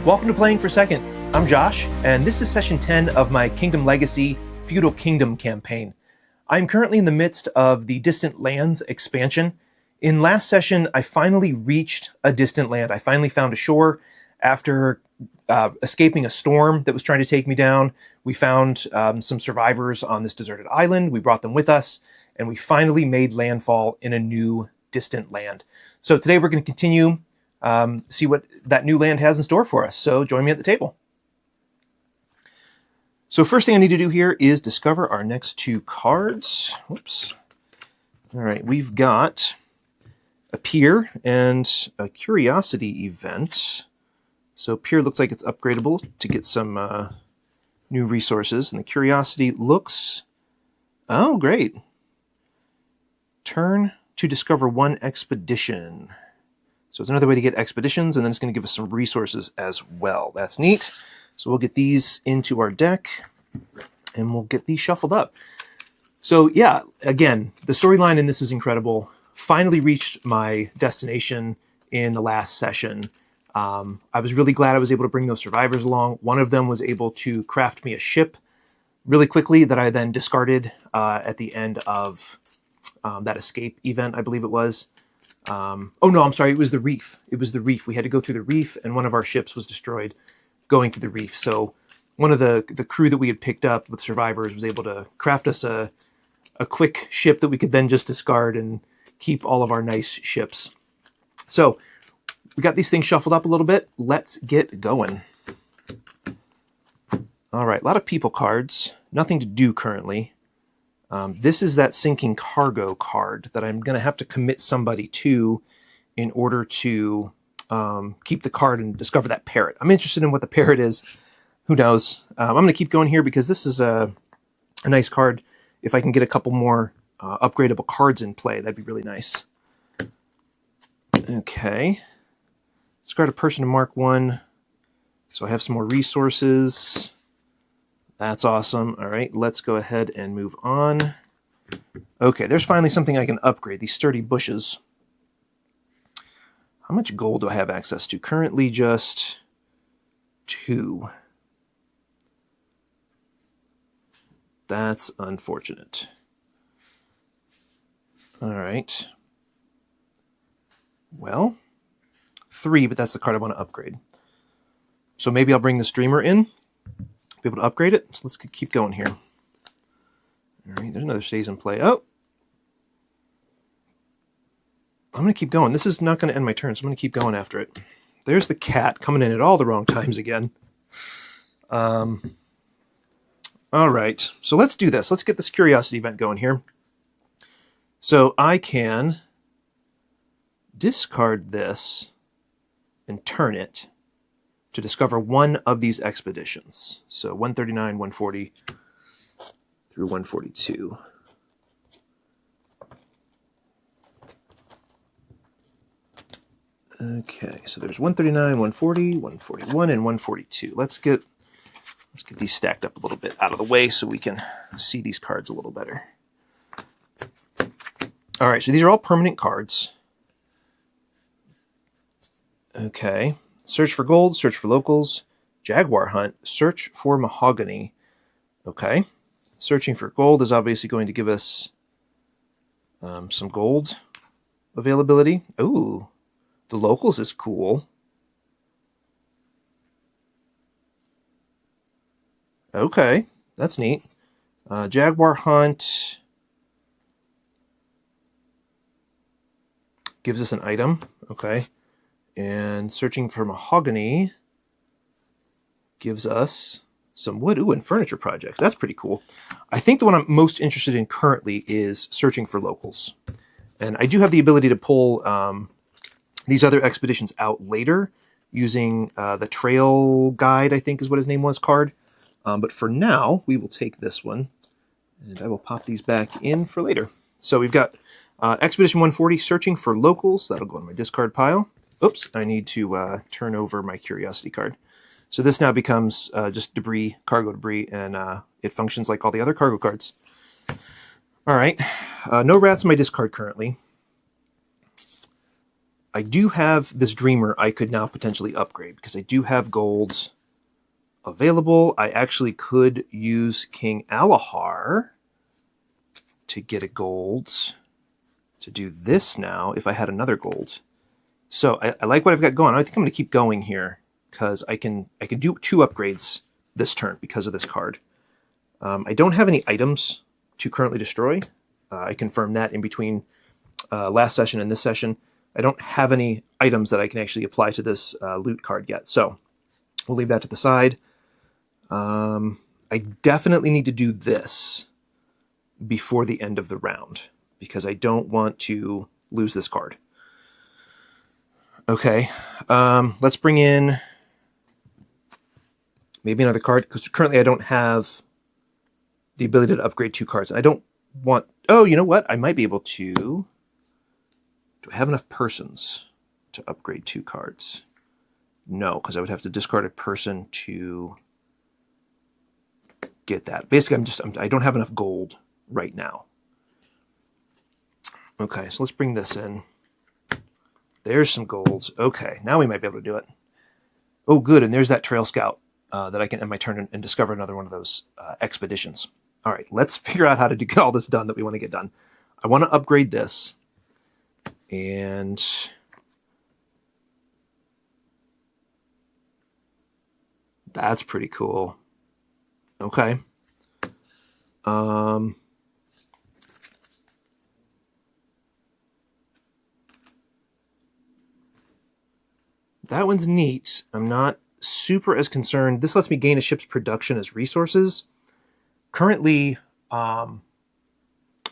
Welcome to Playing for Second. I'm Josh, and this is session 10 of my Kingdom Legacy Feudal Kingdom campaign. I'm currently in the midst of the Distant Lands expansion. In last session, I finally reached a distant land. I finally found a shore after escaping a storm that was trying to take me down. We found some survivors on this deserted island. We brought them with us, and we finally made landfall in a new distant land. So today we're going to continue see what that new land has in store for us. So join me at the table. So first thing I need to do here is discover our next two cards. Whoops. All right, we've got a pier and a curiosity event. So pier looks like it's upgradable to get some new resources, and the curiosity looks, oh great. Turn to discover one expedition. So it's another way to get expeditions, and then it's going to give us some resources as well. That's neat. So we'll get these into our deck, and we'll get these shuffled up. So yeah, again, the storyline in this is incredible. Finally reached my destination in the last session. I was really glad I was able to bring those survivors along. One of them was able to craft me a ship really quickly that I then discarded at the end of that escape event, I believe it was. Oh no, I'm sorry, it was the reef. It was the reef. We had to go through the reef, and one of our ships was destroyed going through the reef. So one of the crew that we had picked up with survivors was able to craft us a quick ship that we could then just discard and keep all of our nice ships. So we got these things shuffled up a little bit. Let's get going. All right, a lot of people cards. Nothing to do currently. This is that sinking cargo card that I'm going to have to commit somebody to in order to keep the card and discover that parrot. I'm interested in what the parrot is. Who knows? I'm going to keep going here because this is a nice card. If I can get a couple more upgradable cards in play, that'd be really nice. Okay. Discard a person to mark one. So I have some more resources. That's awesome. All right, let's go ahead and move on. Okay, there's finally something I can upgrade, these sturdy bushes. How much gold do I have access to? Currently just 2. That's unfortunate. All right. Well, 3, but that's the card I want to upgrade. So maybe I'll bring the streamer in. Be able to upgrade it. So let's keep going here. All right, there's another stays in play. Oh, I'm going to keep going. This is not going to end my turn, so I'm going to keep going after it. There's the cat coming in at all the wrong times again. All right, so let's do this. Let's get this curiosity event going here. So I can discard this and turn it to discover one of these expeditions. So 139, 140 through 142. Okay, so there's 139, 140, 141, and 142. Let's get these stacked up a little bit out of the way so we can see these cards a little better. All right, so these are all permanent cards. Okay. Search for gold, search for locals, jaguar hunt, search for mahogany. Okay. Searching for gold is obviously going to give us some gold availability. Ooh, the locals is cool. Okay, that's neat. Jaguar hunt gives us an item. Okay. And searching for mahogany gives us some wood. Ooh, and furniture projects. That's pretty cool. I think the one I'm most interested in currently is searching for locals. And I do have the ability to pull these other expeditions out later using the trail guide, I think is what his name was, card. But for now, we will take this one, and I will pop these back in for later. So we've got Expedition 140, searching for locals. That'll go in my discard pile. Oops, I need to turn over my curiosity card. So this now becomes just debris, cargo debris, and it functions like all the other cargo cards. All right, no rats in my discard currently. I do have this Dreamer I could now potentially upgrade because I do have golds available. I actually could use King Alahar to get a gold to do this now if I had another gold. So I like what I've got going. I think I'm going to keep going here because I can do 2 upgrades this turn because of this card. I don't have any items to currently destroy. I confirmed that in between last session and this session. I don't have any items that I can actually apply to this loot card yet, so we'll leave that to the side. I definitely need to do this before the end of the round because I don't want to lose this card. Okay, let's bring in maybe another card because currently I don't have the ability to upgrade 2 cards. I don't want... Oh, you know what? I might be able to... Do I have enough persons to upgrade 2 cards? No, because I would have to discard a person to get that. Basically, I don't have enough gold right now. Okay, so let's bring this in. There's some golds. Okay, now we might be able to do it. Oh, good, and there's that Trail Scout that I can end my turn and discover another one of those expeditions. All right, let's figure out how to get all this done that we want to get done. I want to upgrade this. And that's pretty cool. Okay. That one's neat. I'm not super as concerned. This lets me gain a ship's production as resources. Currently, I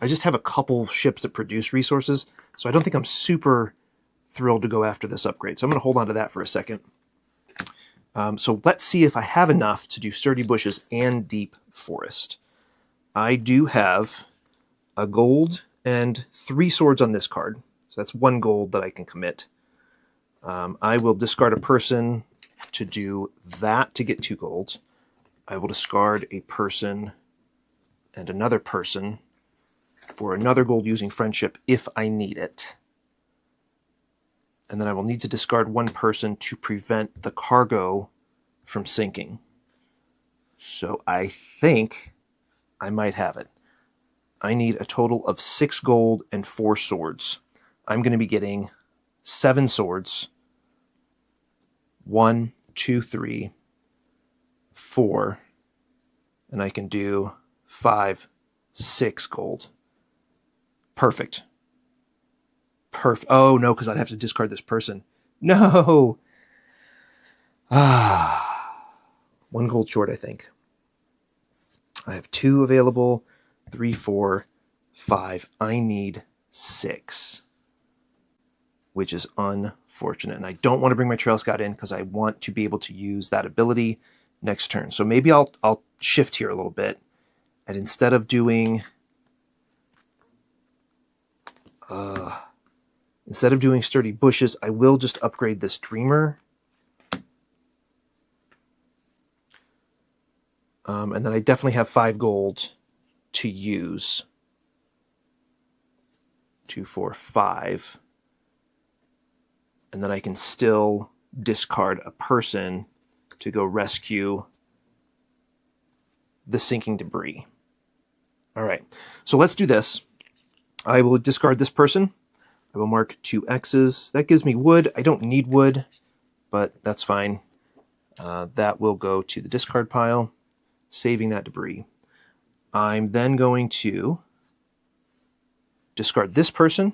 just have a couple ships that produce resources, so I don't think I'm super thrilled to go after this upgrade. So I'm going to hold on to that for a second. So let's see if I have enough to do sturdy bushes and deep forest. I do have a gold and 3 swords on this card. So that's 1 gold that I can commit. I will discard a person to do that to get 2 gold. I will discard a person and another person for another gold using friendship if I need it. And then I will need to discard 1 person to prevent the cargo from sinking. So I think I might have it. I need a total of 6 gold and 4 swords. I'm going to be getting 7 swords. 1, 2, 3, 4. And I can do 5, 6 gold. Perfect. Oh, no, because I'd have to discard this person. No! 1 gold short, I think. I have 2 available. 3, 4, 5. I need 6. Which is unfortunate. And I don't want to bring my Trail Scout in because I want to be able to use that ability next turn. So maybe I'll shift here a little bit. And instead of doing... Instead of doing sturdy bushes, I will just upgrade this Dreamer. And then I definitely have 5 gold to use. 2, 4, 5. And then I can still discard a person to go rescue the sinking debris. All right, so let's do this. I will discard this person. I will mark 2 X's. That gives me wood. I don't need wood, but that's fine. That will go to the discard pile, saving that debris. I'm then going to discard this person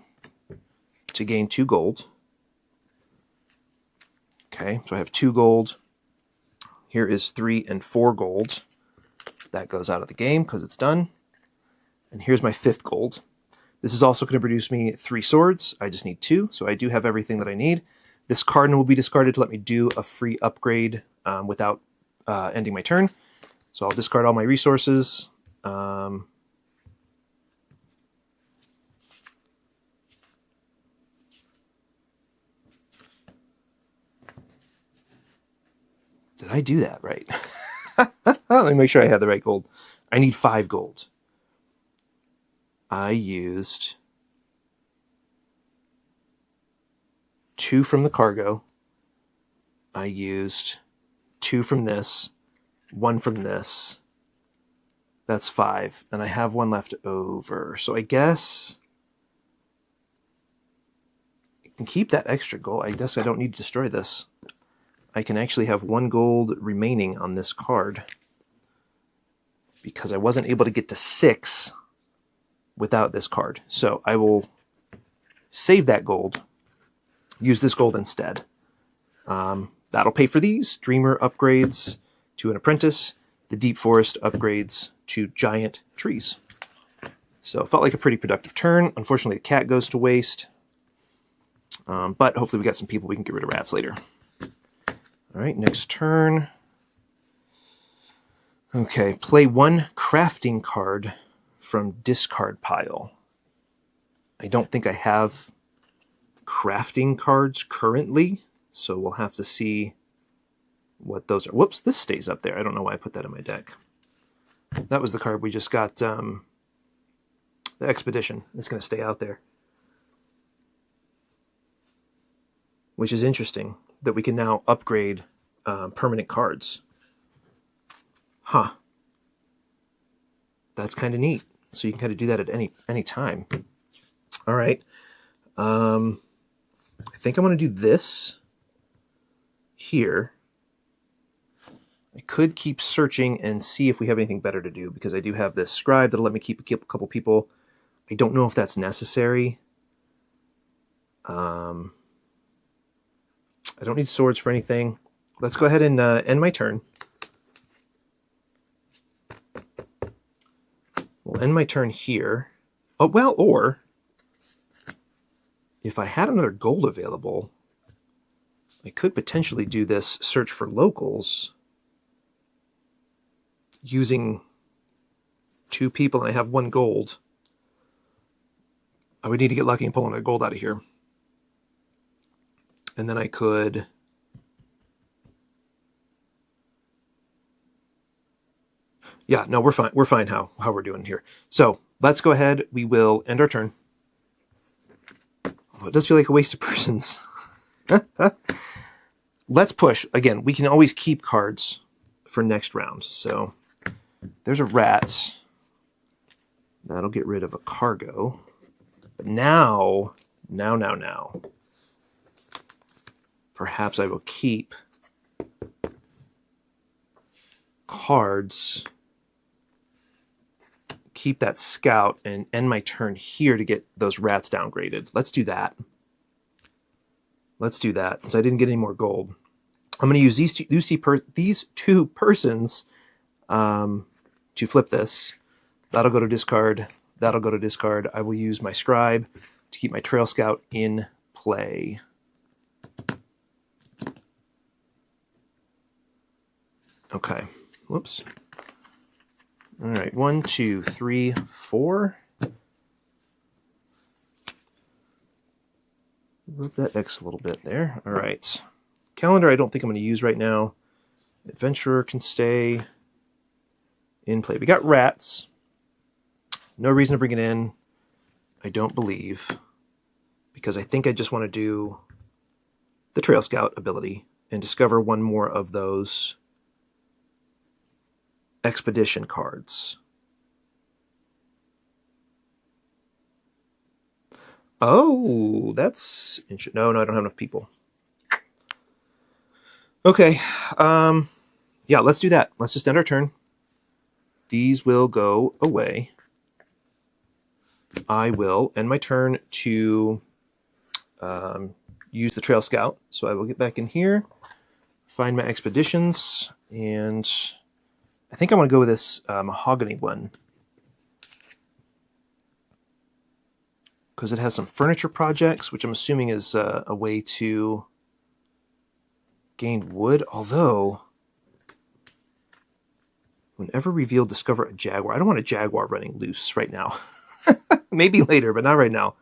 to gain 2 gold. Okay, so I have 2 gold. Here is 3 and 4 gold. That goes out of the game because it's done. And here's my 5th gold. This is also going to produce me 3 swords. I just need 2, so I do have everything that I need. This cardinal will be discarded to let me do a free upgrade without ending my turn. So I'll discard all my resources. Did I do that right? Let me make sure I have the right gold. I need 5 gold. I used 2 from the cargo. I used 2 from this, 1 from this. That's 5, and I have 1 left over. So I guess I can keep that extra gold. I guess I don't need to destroy this. I can actually have 1 gold remaining on this card because I wasn't able to get to 6 without this card. So I will save that gold, use this gold instead. That'll pay for these Dreamer upgrades to an apprentice, the Deep Forest upgrades to giant trees. So it felt like a pretty productive turn. Unfortunately, the cat goes to waste. But hopefully we got some people we can get rid of rats later. All right, next turn. Okay, play 1 crafting card from discard pile. I don't think I have crafting cards currently, so we'll have to see what those are. Whoops, this stays up there. I don't know why I put that in my deck. That was the card we just got, the Expedition. It's going to stay out there. Which is interesting, that we can now upgrade permanent cards. Huh. That's kind of neat. So you can kind of do that at any time. All right. I think I'm going to do this here. I could keep searching and see if we have anything better to do, because I do have this scribe that'll let me keep a couple people. I don't know if that's necessary. I don't need swords for anything. Let's go ahead and end my turn. We'll end my turn here. Oh, well, or if I had another gold available, I could potentially do this search for locals using 2 people, and I have 1 gold. I would need to get lucky and pull another gold out of here. And then I could... Yeah, no, we're fine. We're fine how we're doing here. So let's go ahead. We will end our turn. Oh, it does feel like a waste of persons. Let's push. Again, we can always keep cards for next round. So there's a rat. That'll get rid of a cargo. But now. Perhaps I will keep cards, keep that scout, and end my turn here to get those rats downgraded. Let's do that. Let's do that, since I didn't get any more gold. I'm going to use these two persons to flip this. That'll go to discard. That'll go to discard. I will use my scribe to keep my trail scout in play. Okay. Whoops. All right. 1, 2, 3, 4. Move that X a little bit there. All right. Calendar I don't think I'm going to use right now. Adventurer can stay in play. We got rats. No reason to bring it in, I don't believe, because I think I just want to do the Trail Scout ability and discover 1 more of those expedition cards. Oh, that's interesting. No, I don't have enough people. Okay. Yeah, let's do that. Let's just end our turn. These will go away. I will end my turn to use the Trail Scout. So I will get back in here, find my expeditions, and I think I want to go with this mahogany one, because it has some furniture projects, which I'm assuming is a way to gain wood, although whenever revealed, discover a jaguar. I don't want a jaguar running loose right now. Maybe later, but not right now.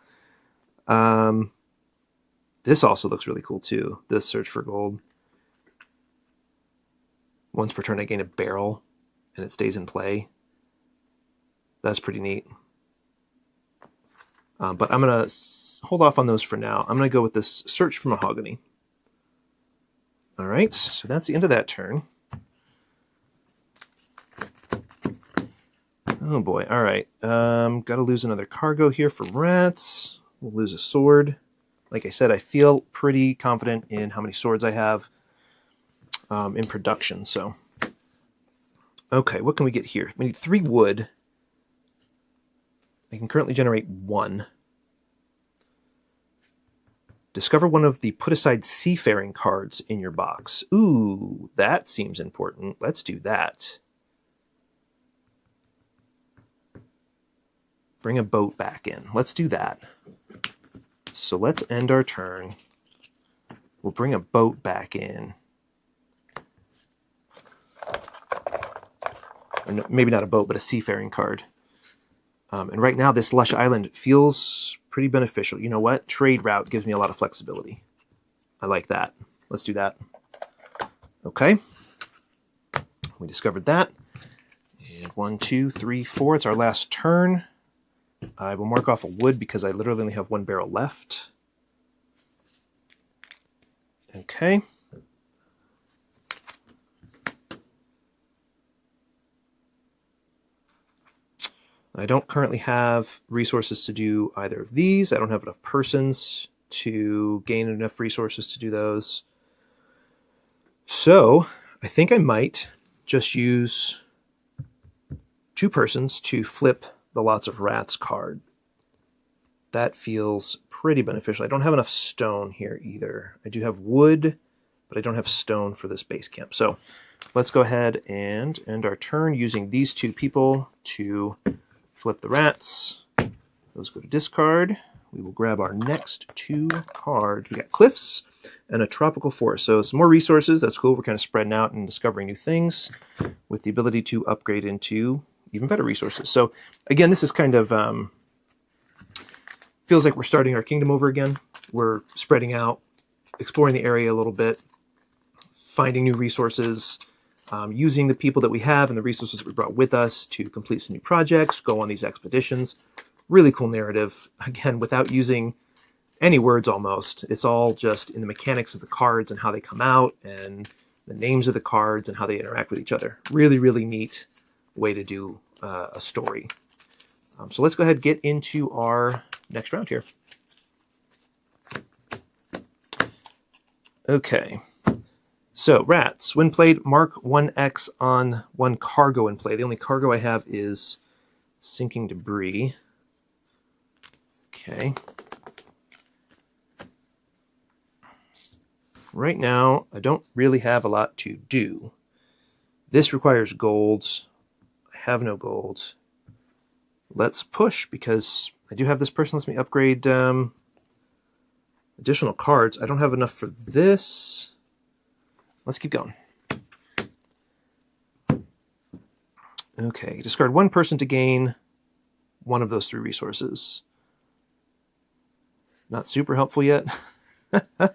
This also looks really cool too. This search for gold. Once per turn I gain a barrel and it stays in play. That's pretty neat. But I'm going to hold off on those for now. I'm going to go with this search for mahogany. All right, so that's the end of that turn. Oh boy, all right. Got to lose another cargo here for rats. We'll lose a sword. Like I said, I feel pretty confident in how many swords I have in production. So, okay, what can we get here? We need 3 wood. I can currently generate 1. Discover one of the put-aside seafaring cards in your box. Ooh, that seems important. Let's do that. Bring a boat back in. Let's do that. So let's end our turn. We'll bring a boat back in. Or no, maybe not a boat, but a seafaring card. And right now, this Lush Island feels pretty beneficial. You know what? Trade route gives me a lot of flexibility. I like that. Let's do that. Okay. We discovered that. And 1, 2, 3, 4. It's our last turn. I will mark off a wood because I literally only have 1 barrel left. Okay. I don't currently have resources to do either of these. I don't have enough persons to gain enough resources to do those. So I think I might just use 2 persons to flip the Lots of Rats card. That feels pretty beneficial. I don't have enough stone here either. I do have wood, but I don't have stone for this base camp. So let's go ahead and end our turn using these 2 people to flip the rats. Those go to discard. We will grab our next 2 cards. We got Cliffs and a Tropical Forest. So some more resources. That's cool. We're kind of spreading out and discovering new things with the ability to upgrade into even better resources. So again, this is kind of feels like we're starting our kingdom over again. We're spreading out, exploring the area a little bit, finding new resources, using the people that we have and the resources that we brought with us to complete some new projects, go on these expeditions. Really cool narrative. Again, without using any words almost. It's all just in the mechanics of the cards and how they come out and the names of the cards and how they interact with each other. Really, really neat way to do a story. So let's go ahead and get into our next round here. Okay. So, rats. When played, mark 1X on 1 cargo in play. The only cargo I have is sinking debris. Okay. Right now, I don't really have a lot to do. This requires gold. I have no gold. Let's push, because I do have this person lets me upgrade additional cards. I don't have enough for this. Let's keep going. Okay, discard 1 person to gain 1 of those 3 resources. Not super helpful yet. All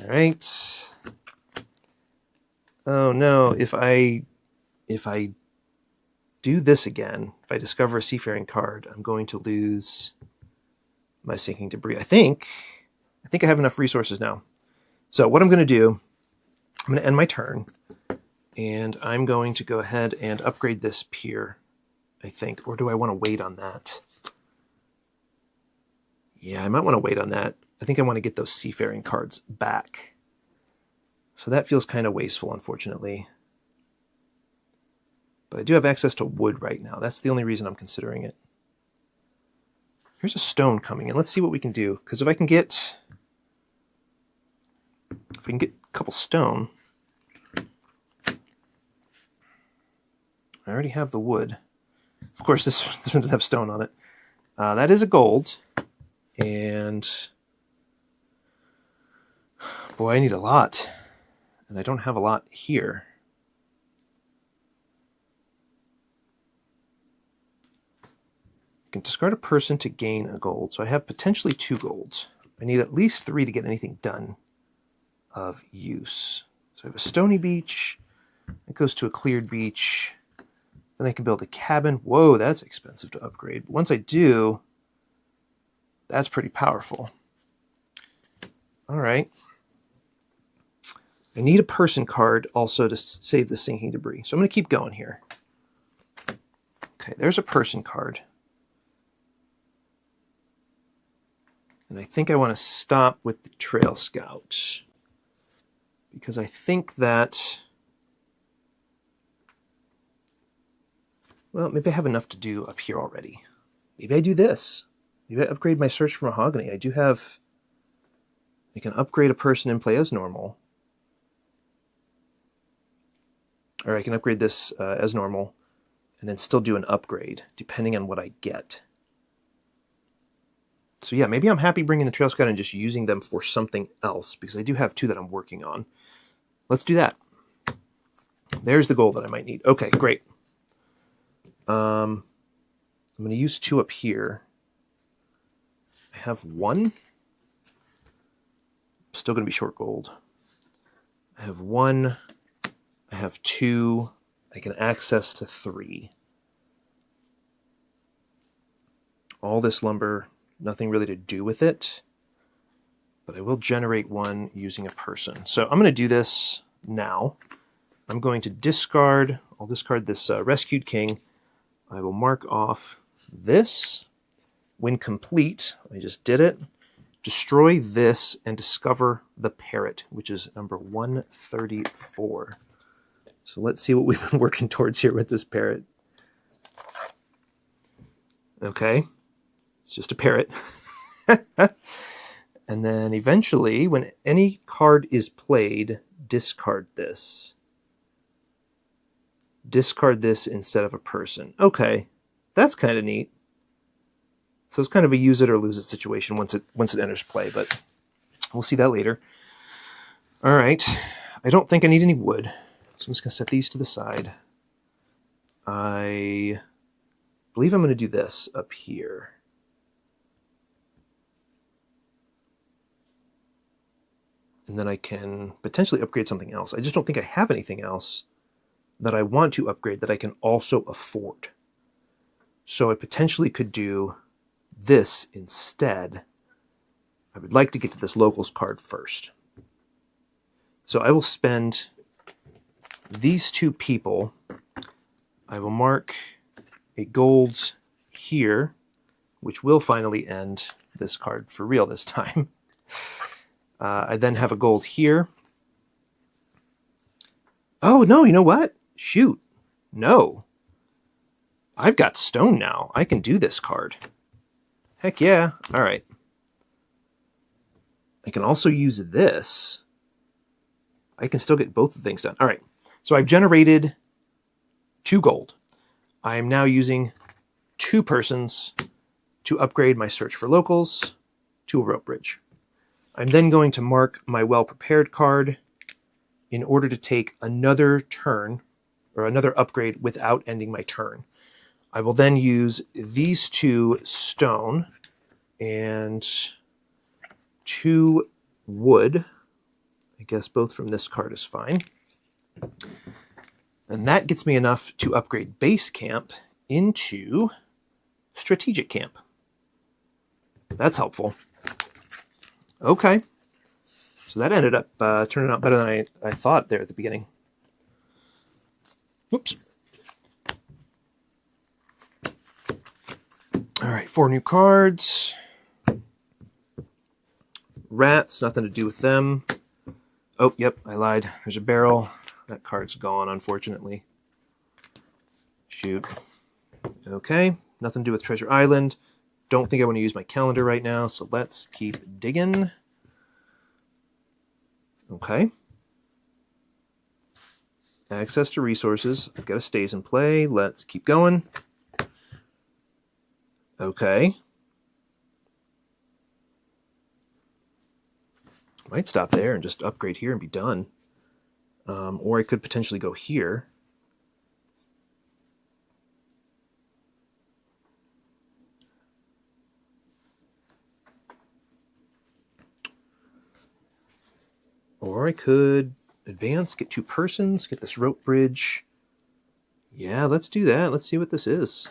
right. Oh no, if I do this again, if I discover a seafaring card, I'm going to lose my sinking debris. I think I have enough resources now. So what I'm going to do, I'm going to end my turn, and I'm going to go ahead and upgrade this pier, I think. Or do I want to wait on that? Yeah, I might want to wait on that. I think I want to get those seafaring cards back. So that feels kind of wasteful, unfortunately. But I do have access to wood right now. That's the only reason I'm considering it. Here's a stone coming in. Let's see what we can do. Because if I can get a couple stone, I already have the wood. Of course, this one doesn't have stone on it. That is a gold. And boy, I need a lot. And I don't have a lot here. I can discard a person to gain a gold. So I have potentially 2 golds. I need at least 3 to get anything done of use. So I have a stony beach. It goes to a cleared beach. Then I can build a cabin. Whoa, that's expensive to upgrade. But once I do, That's pretty powerful. All right. I need a person card also to save the sinking debris. So I'm going to keep going here. Okay, there's a person card. And I think I want to stop with the Trail Scout. Because I think that... Well, maybe I have enough to do up here already. Maybe I do this. Maybe I upgrade my Search for Mahogany. I do have... I can upgrade a person and play as normal. Or I can upgrade this as normal and then still do an upgrade, depending on what I get. So yeah, maybe I'm happy bringing the Trail Scout and just using them for something else, because I do have 2 that I'm working on. Let's do that. There's the gold that I might need. Okay, great. I'm going to use 2 up here. I have 1. Still going to be short gold. I have 1. I have 2. I can access to 3. All this lumber, nothing really to do with it. But I will generate 1 using a person. So I'm going to do this now. I'm going to discard. I'll discard this Rescued King. I will mark off this. When complete, I just did it. Destroy this and discover the parrot, which is number 134. So let's see what we've been working towards here with this parrot. Okay, it's just a parrot. And then eventually, when any card is played, discard this. Discard this instead of a person. Okay, that's kind of neat. So it's kind of a use it or lose it situation once it enters play, but we'll see that later. All right, I don't think I need any wood, so I'm just going to set these to the side. I believe I'm going to do this up here. And then I can potentially upgrade something else. I just don't think I have anything else that I want to upgrade that I can also afford. So I potentially could do this instead. I would like to get to this locals card first. So I will spend these 2 people. I will mark a gold here, which will finally end this card for real this time. I then have a gold here. Oh, no, you know what? Shoot. No. I've got stone now. I can do this card. Heck yeah. All right. I can also use this. I can still get both the things done. All right. So I've generated 2 gold. I am now using 2 persons to upgrade my search for locals to a rope bridge. I'm then going to mark my well-prepared card in order to take another turn or another upgrade without ending my turn. I will then use these 2 stone and 2 wood. I guess both from this card is fine. And that gets me enough to upgrade base camp into strategic camp. That's helpful. Okay. So that ended up turning out better than I thought there at the beginning. Whoops. All right, 4 new cards. Rats, nothing to do with them. Oh, yep, I lied. There's a barrel. That card's gone, unfortunately. Shoot. Okay, nothing to do with Treasure Island. Don't think I want to use my calendar right now, so let's keep digging. Okay. Access to resources. I've got a stays in play. Let's keep going. Okay. Might stop there and just upgrade here and be done. Or I could potentially go here. Or I could advance, get 2 persons, get this rope bridge. Yeah, let's do that. Let's see what this is.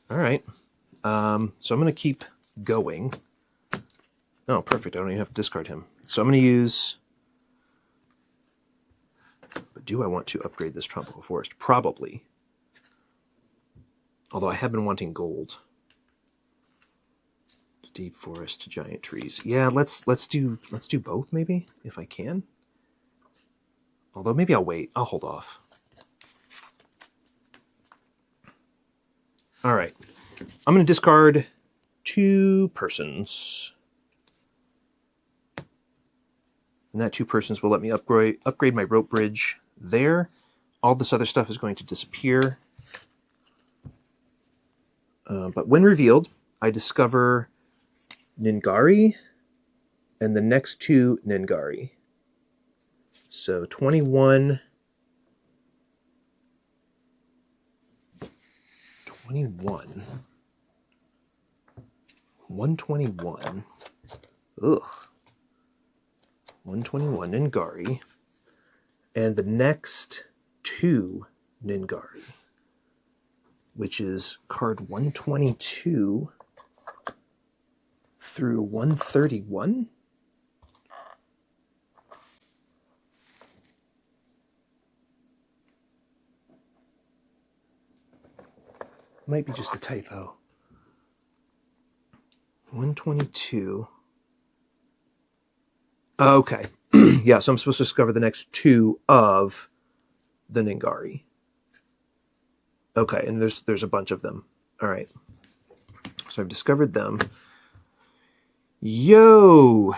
All right. So I'm going to keep going. Oh, perfect. I don't even have to discard him. So I'm going to use... But do I want to upgrade this Tropical Forest? Probably. Although I have been wanting gold. Deep forest to giant trees. Yeah, let's do both maybe, if I can. Although maybe I'll wait. I'll hold off. All right. I'm going to discard 2 persons. And that 2 persons will let me upgrade my rope bridge there. All this other stuff is going to disappear. But when revealed, I discover Ningari and the next 2 Ningari. So 21... 21. 121. Ugh. 121 Ningari. And the next 2 Ningari, which is card 122 through 131. Might be just a typo. 122. Okay. Yeah, so I'm supposed to discover the next 2 of the Ningari. Okay, and there's a bunch of them. All right. So I've discovered them. Yo!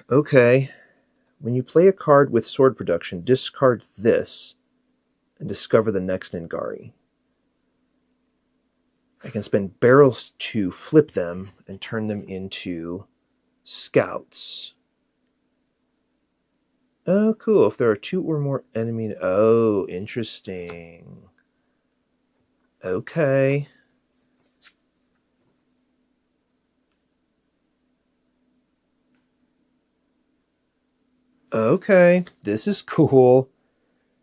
Okay. When you play a card with sword production, discard this and discover the next Ningari. I can spend barrels to flip them and turn them into scouts. Oh, cool. If there are 2 or more enemy... Oh, interesting. Okay. Okay, this is cool.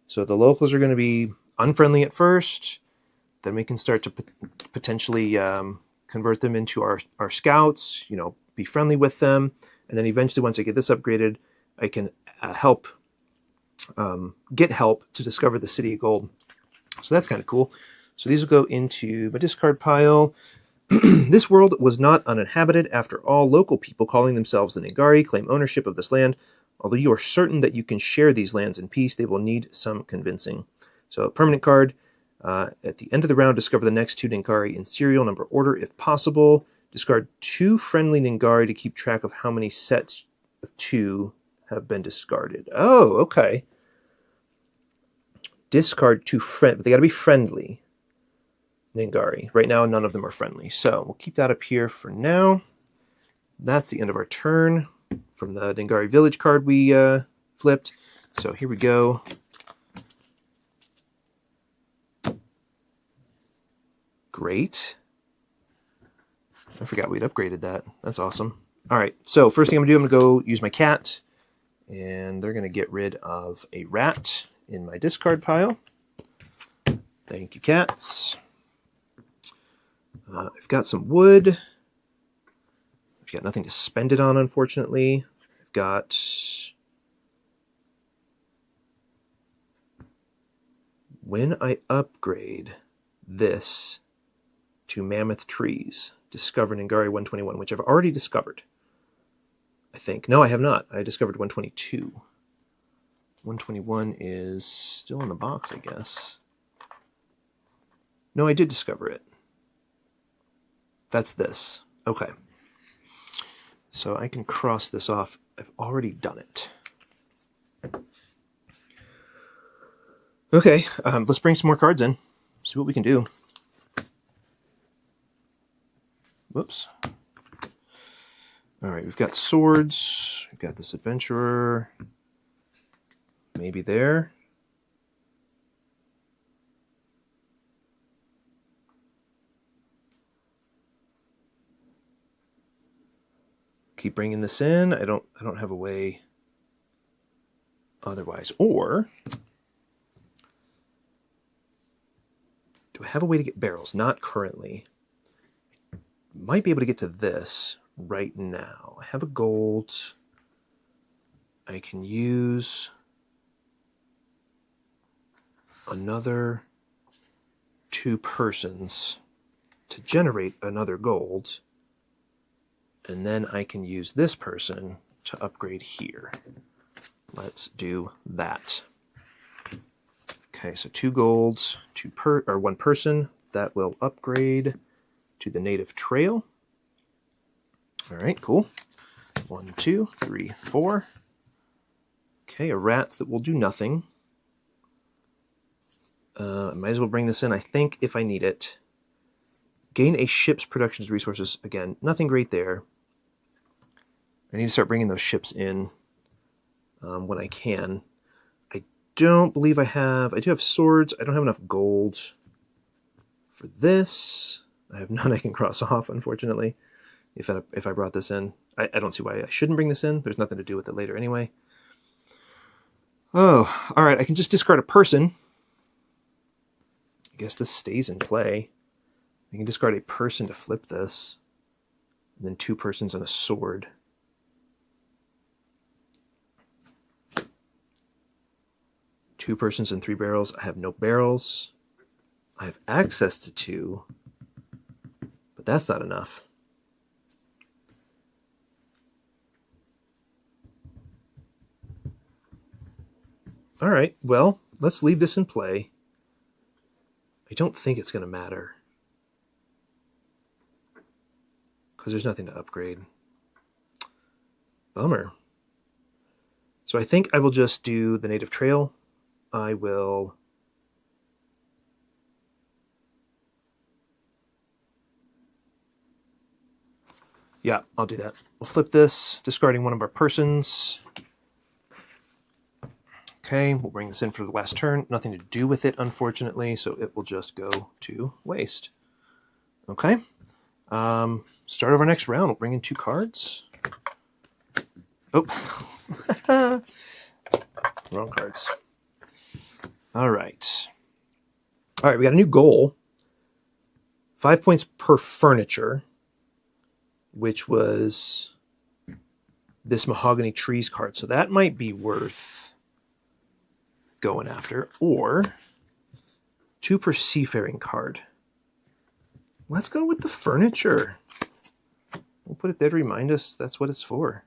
So the locals are going to be unfriendly at first. Then we can start to potentially convert them into our scouts, you know, be friendly with them. And then eventually, once I get this upgraded, I can get help to discover the City of Gold. So that's kind of cool. So these will go into my discard pile. This world was not uninhabited. After all, local people calling themselves the Ningari claim ownership of this land. Although you are certain that you can share these lands in peace, they will need some convincing. So a permanent card. At the end of the round, discover the next 2 Ningari in serial number order if possible. Discard 2 friendly Ningari to keep track of how many sets of 2 have been discarded. Oh, okay. Discard 2 but they got to be friendly Ningari. Right now, none of them are friendly. So we'll keep that up here for now. That's the end of our turn from the Ningari Village card we flipped. So here we go. Great. I forgot we'd upgraded that. That's awesome. All right, so first thing I'm going to do, I'm going to go use my cat, and they're going to get rid of a rat in my discard pile. Thank you, cats. I've got some wood. I've got nothing to spend it on, unfortunately. I've got... When I upgrade this to Mammoth Trees, discover Ningari 121, which I've already discovered, I think. No, I have not. I discovered 122. 121 is still in the box, I guess. No, I did discover it. That's this. Okay. So I can cross this off. I've already done it. Okay, let's bring some more cards in. See what we can do. Whoops. All right, we've got swords. We've got this adventurer. Maybe there. Keep bringing this in. I don't have a way otherwise. Or do I have a way to get barrels? Not currently. might be able to get to this right now. I have a gold. I can use another 2 persons to generate another gold, and then I can use this person to upgrade here. Let's do that. Okay, so 2 golds, 1 person. That will upgrade to the native trail. All right, cool. 1, 2, 3, 4. Okay, a rat that will do nothing. Might as well bring this in, I think, if I need it. Gain a ship's production's resources. Again, nothing great there. I need to start bringing those ships in when I can. I don't believe I have... I do have swords. I don't have enough gold for this. I have none I can cross off, unfortunately, if I brought this in. I don't see why I shouldn't bring this in. There's nothing to do with it later anyway. Oh, all right. I can just discard a person. I guess this stays in play. I can discard a person to flip this. And then 2 persons and a sword. Two persons and 3 barrels. I have no barrels. I have access to 2. But that's not enough. All right, well, let's leave this in play. I don't think it's going to matter, because there's nothing to upgrade. Bummer. So I think I will just do the native trail. I will... Yeah, I'll do that. We'll flip this, discarding one of our persons. Okay, we'll bring this in for the last turn. Nothing to do with it, unfortunately, so it will just go to waste. Okay. Start of our next round. We'll bring in 2 cards. Oh. Wrong cards. All right. All right, we got a new goal. 5 points per furniture, which was this mahogany trees card. So that might be worth going after. Or 2 per seafaring card. Let's go with the furniture. We'll put it there to remind us that's what it's for.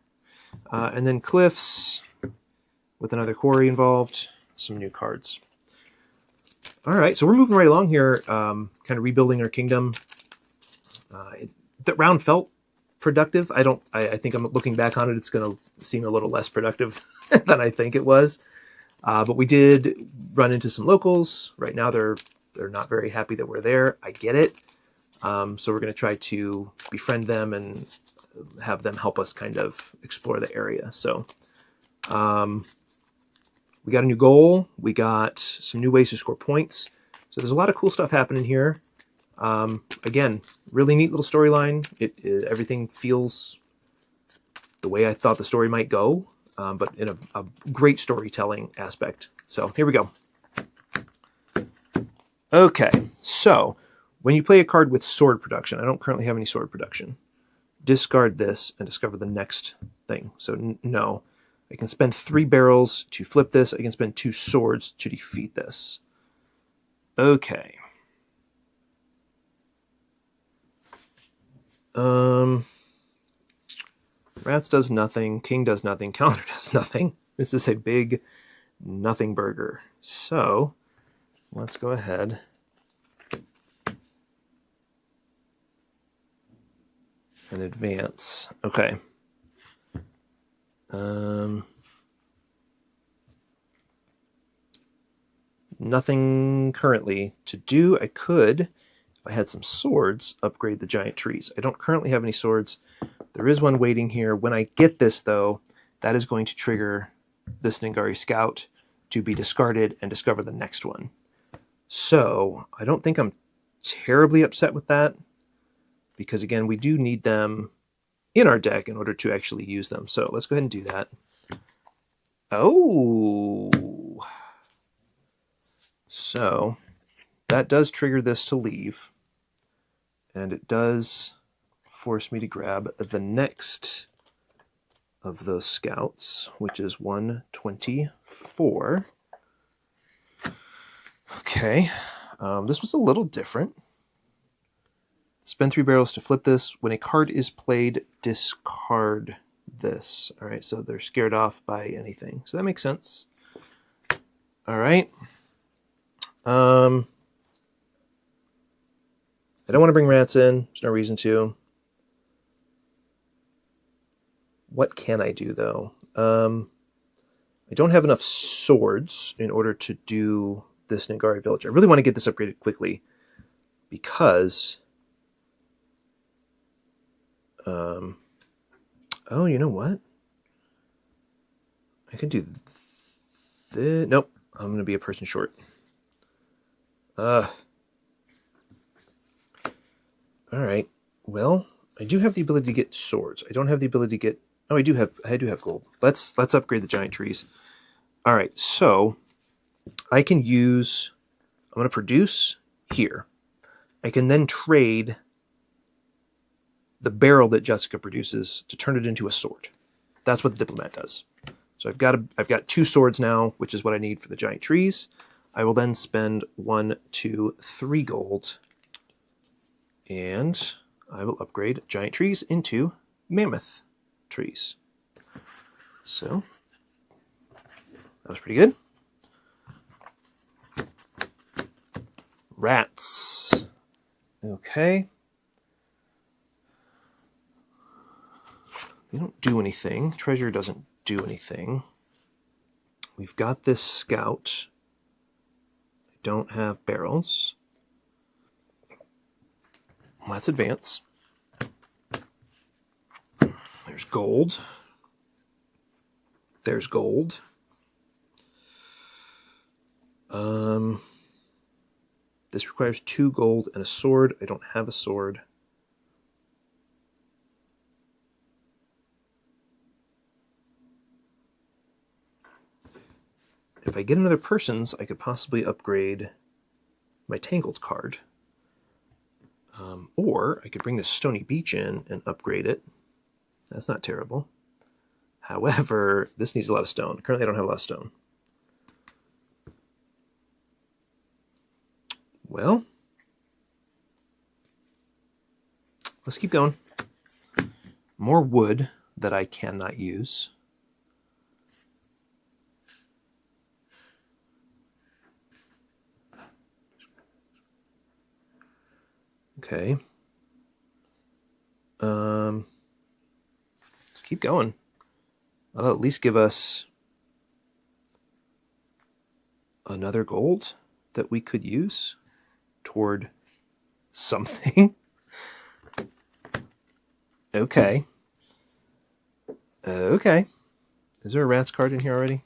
And then cliffs with another quarry involved. Some new cards. All right, so we're moving right along here, kind of rebuilding our kingdom. The round felt productive. I think I'm looking back on it, it's going to seem a little less productive than I think it was. But we did run into some locals. Right now, they're not very happy that we're there. I get it. So we're going to try to befriend them and have them help us kind of explore the area. So we got a new goal. We got some new ways to score points. So there's a lot of cool stuff happening here. Again, really neat little storyline. Everything feels the way I thought the story might go, but in a great storytelling aspect. So here we go. Okay, so when you play a card with sword production, I don't currently have any sword production, discard this and discover the next thing. So no, I can spend 3 barrels to flip this. I can spend 2 swords to defeat this. Okay. Rats does nothing. King does nothing. Calendar does nothing. This is a big nothing burger. So let's go ahead and advance. Okay. Nothing currently to do. I could, if I had some swords, upgrade the giant trees. I don't currently have any swords. There is one waiting here. When I get this, though, that is going to trigger this Ningari Scout to be discarded and discover the next one. So I don't think I'm terribly upset with that, because, again, we do need them in our deck in order to actually use them. So let's go ahead and do that. Oh! So that does trigger this to leave. And it does force me to grab the next of those scouts, which is 124. Okay, this was a little different. Spend 3 barrels to flip this. When a card is played, discard this. All right, so they're scared off by anything. So that makes sense. All right. I don't want to bring rats in. There's no reason to. What can I do, though? I don't have enough swords in order to do this Nagari village. I really want to get this upgraded quickly because... oh, you know what? I can do this. Nope. I'm going to be a person short. Alright. Well, I do have the ability to get swords. I don't have the ability to get... Oh, I do have gold. Let's upgrade the giant trees. Alright, so I can use... I'm going to produce here. I can then trade the barrel that Jessica produces to turn it into a sword. That's what the diplomat does. So I've got 2 swords now, which is what I need for the giant trees. I will then spend 1, 2, 3 gold, and I will upgrade giant trees into mammoth trees. So that was pretty good. Rats. Okay. They don't do anything. Treasure doesn't do anything. We've got this scout. I don't have barrels. Let's advance. There's gold. There's gold. This requires 2 gold and a sword. I don't have a sword. If I get another person's, I could possibly upgrade my Tangled card. Or I could bring the Stony Beach in and upgrade it. That's not terrible. However, this needs a lot of stone. Currently, I don't have a lot of stone. Well, let's keep going. More wood that I cannot use. Okay. Let's keep going. That'll at least give us another gold that we could use toward something. Okay. Okay. Is there a rats card in here already?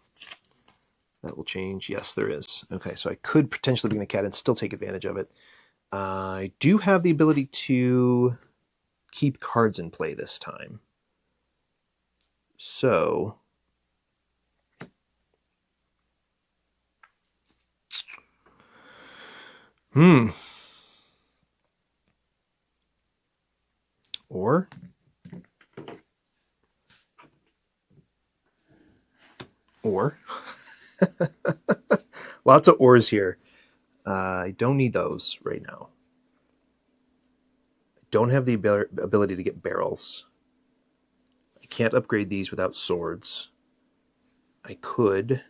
That will change. Yes, there is. Okay, so I could potentially bring the cat and still take advantage of it. I do have the ability to keep cards in play this time. So... Or... Lots of ores here. I don't need those right now. I don't have the ability to get barrels. I can't upgrade these without swords. I could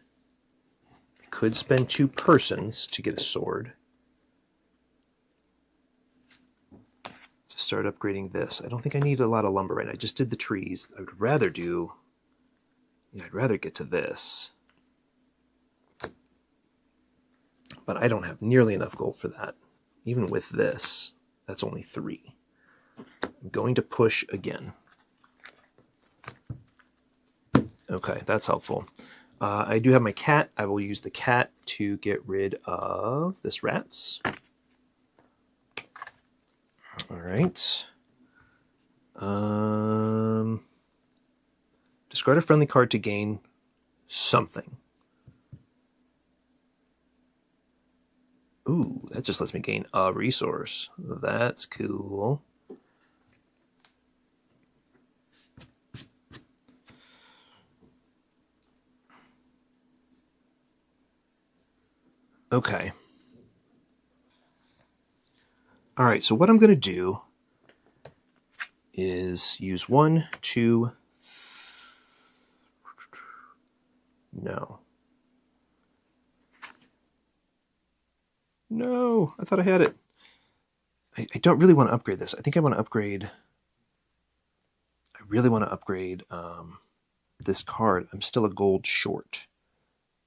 spend 2 persons to get a sword. To start upgrading this. I don't think I need a lot of lumber right now. I just did the trees. I would rather do... I'd rather get to this. But I don't have nearly enough gold for that. Even with this, that's only 3. I'm going to push again. Okay, that's helpful. I do have my cat. I will use the cat to get rid of this rats. All right. Discard a friendly card to gain something. Ooh, that just lets me gain a resource. That's cool. Okay. All right, so what I'm going to do is use 1, 2... No. No, I thought I had it. I don't really want to upgrade this. I think I want to upgrade... I really want to upgrade this card. I'm still a gold short.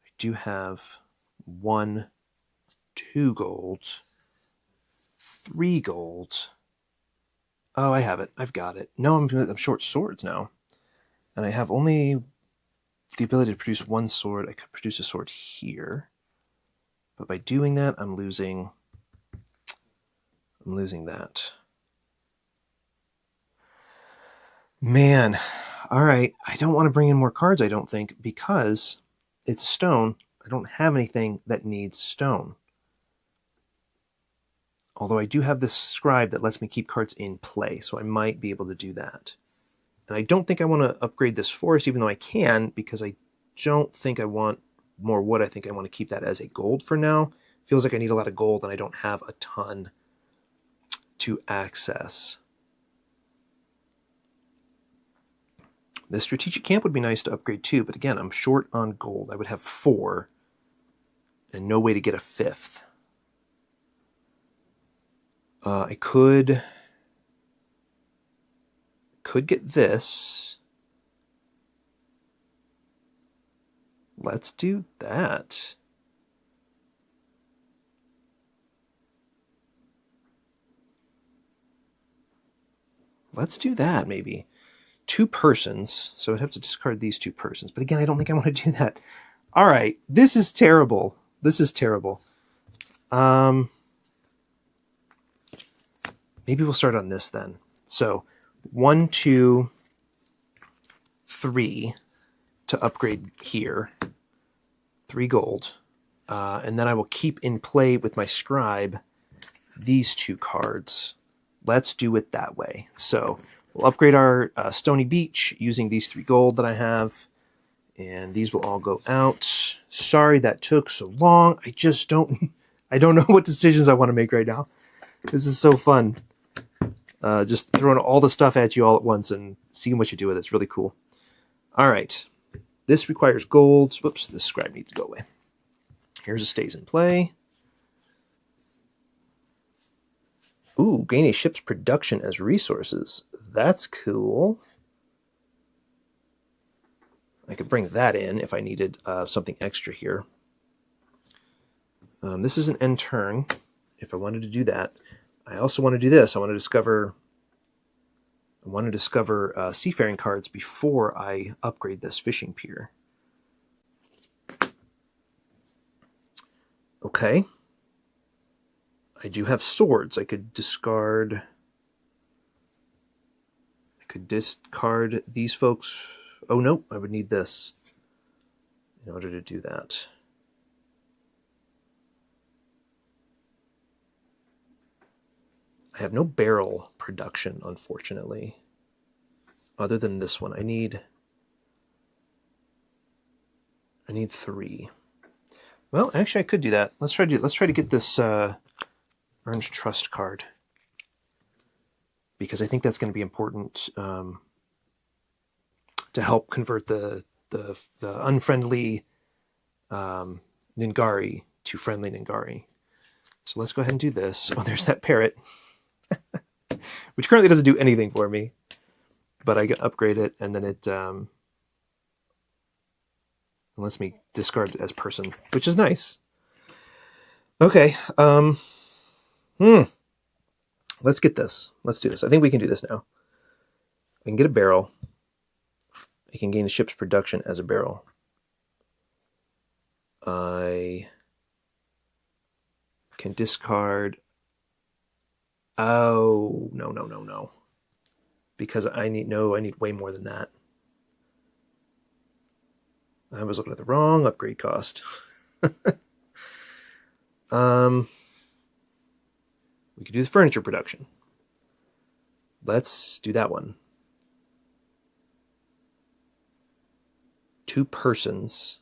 I do have 1, 2 golds, 3 golds. Oh, I have it. I've got it. No, I'm short swords now. And I have only the ability to produce 1 sword. I could produce a sword here. But by doing that, I'm losing that. Man, all right. I don't want to bring in more cards, I don't think, because it's stone. I don't have anything that needs stone. Although I do have this scribe that lets me keep cards in play, so I might be able to do that. And I don't think I want to upgrade this forest, even though I can, because I don't think I want more wood. I think I want to keep that as a gold for now. Feels like I need a lot of gold, and I don't have a ton to access. The strategic camp would be nice to upgrade too, but again, I'm short on gold. I would have 4 and no way to get a 5th. I could get this. Let's do that. Let's do that, maybe. 2 persons, so I'd have to discard these 2 persons. But again, I don't think I want to do that. All right, this is terrible. This is terrible. Maybe we'll start on this then. So 1, 2, 3 to upgrade here. 3 gold. And then I will keep in play with my scribe these 2 cards. Let's do it that way. So we'll upgrade our Stony Beach using these 3 gold that I have. And these will all go out. Sorry that took so long. I just don't know what decisions I want to make right now. This is so fun. Just throwing all the stuff at you all at once and seeing what you do with it. It's really cool. All right. This requires gold. Whoops, this scribe needs to go away. Here's a stays in play. Ooh, gain a ship's production as resources. That's cool. I could bring that in if I needed something extra here. This is an end turn, if I wanted to do that. I also want to do this. I want to discover seafaring cards before I upgrade this fishing pier. Okay. I do have swords. I could discard these folks. Oh no, I would need this in order to do that. I have no barrel production, unfortunately. Other than this one, I need 3. Well, actually, I could do that. Let's try to get this Earned Trust card, because I think that's going to be important to help convert the unfriendly Ningari to friendly Ningari. So let's go ahead and do this. Oh, there's that parrot. Which currently doesn't do anything for me, but I can upgrade it, and then it lets me discard it as person, which is nice. Okay, let's get this. Let's do this. I think we can do this now. I can get a barrel. I can gain a ship's production as a barrel. I can discard... Oh, no. Because I need way more than that. I was looking at the wrong upgrade cost. We could do the furniture production. Let's do that one. 2 persons.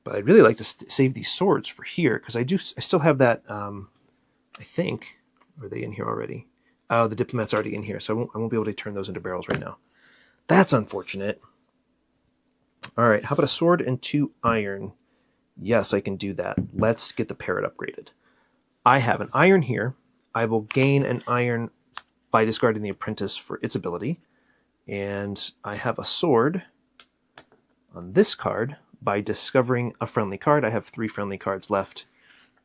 But I'd really like to save these swords for here, because I still have that, I think. Are they in here already? Oh, the diplomat's already in here, so I won't be able to turn those into barrels right now. That's unfortunate. All right, how about a sword and 2 iron? Yes, I can do that. Let's get the parrot upgraded. I have an iron here. I will gain an iron by discarding the apprentice for its ability. And I have a sword on this card by discovering a friendly card. I have 3 friendly cards left.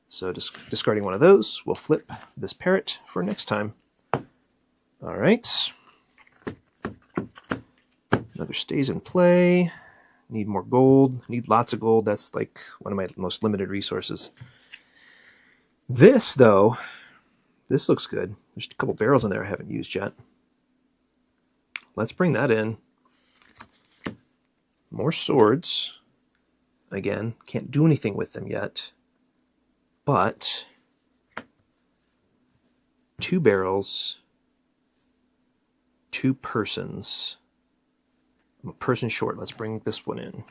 So discarding one of those, we'll flip this parrot for next time. All right. Another stays in play. Need more gold. Need lots of gold. That's like one of my most limited resources. This, though, this looks good. There's a couple barrels in there I haven't used yet. Let's bring that in. More swords. Again, can't do anything with them yet. But 2 barrels, 2 persons. I'm a person short. Let's bring this one in.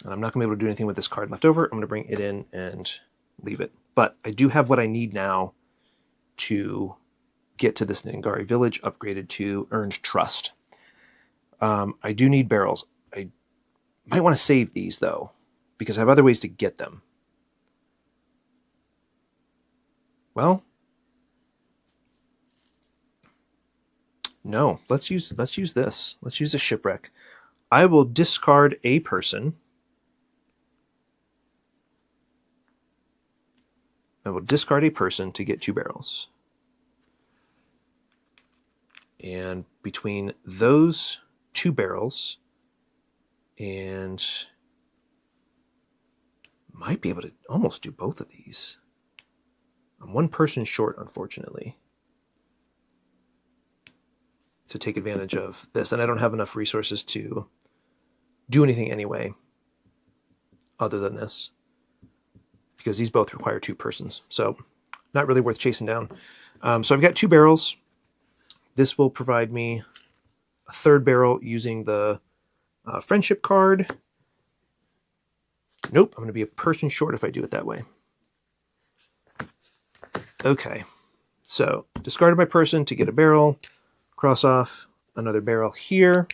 And I'm not going to be able to do anything with this card left over. I'm going to bring it in and leave it. But I do have what I need now to get to this Ningari village upgraded to earned trust. I do need barrels. I might want to save these, though, because I have other ways to get them. Well, no, let's use this. Let's use a shipwreck. I will discard a person. I will discard a person to get 2 barrels. And between those 2 barrels and might be able to almost do both of these. I'm 1 person short, unfortunately, to take advantage of this. And I don't have enough resources to do anything anyway other than this, because these both require 2 persons. So not really worth chasing down. So I've got 2 barrels. This will provide me a 3rd barrel using the friendship card. Nope, I'm going to be a person short if I do it that way. Okay, so discarded my person to get a barrel. Cross off another barrel here.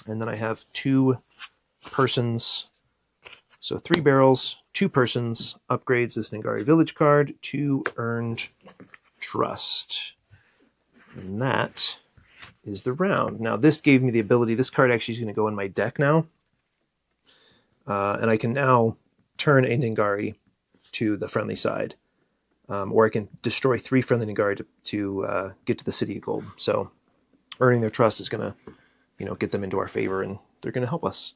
And then I have 2 persons. So 3 barrels, 2 persons, upgrades this Ningari village card to earned trust. And that is the round. Now this gave me the ability, this card actually is going to go in my deck now. And I can now turn a Ningari to the friendly side. Or I can destroy 3 friendly Ningari to get to the City of Gold. So earning their trust is going to, get them into our favor, and they're going to help us.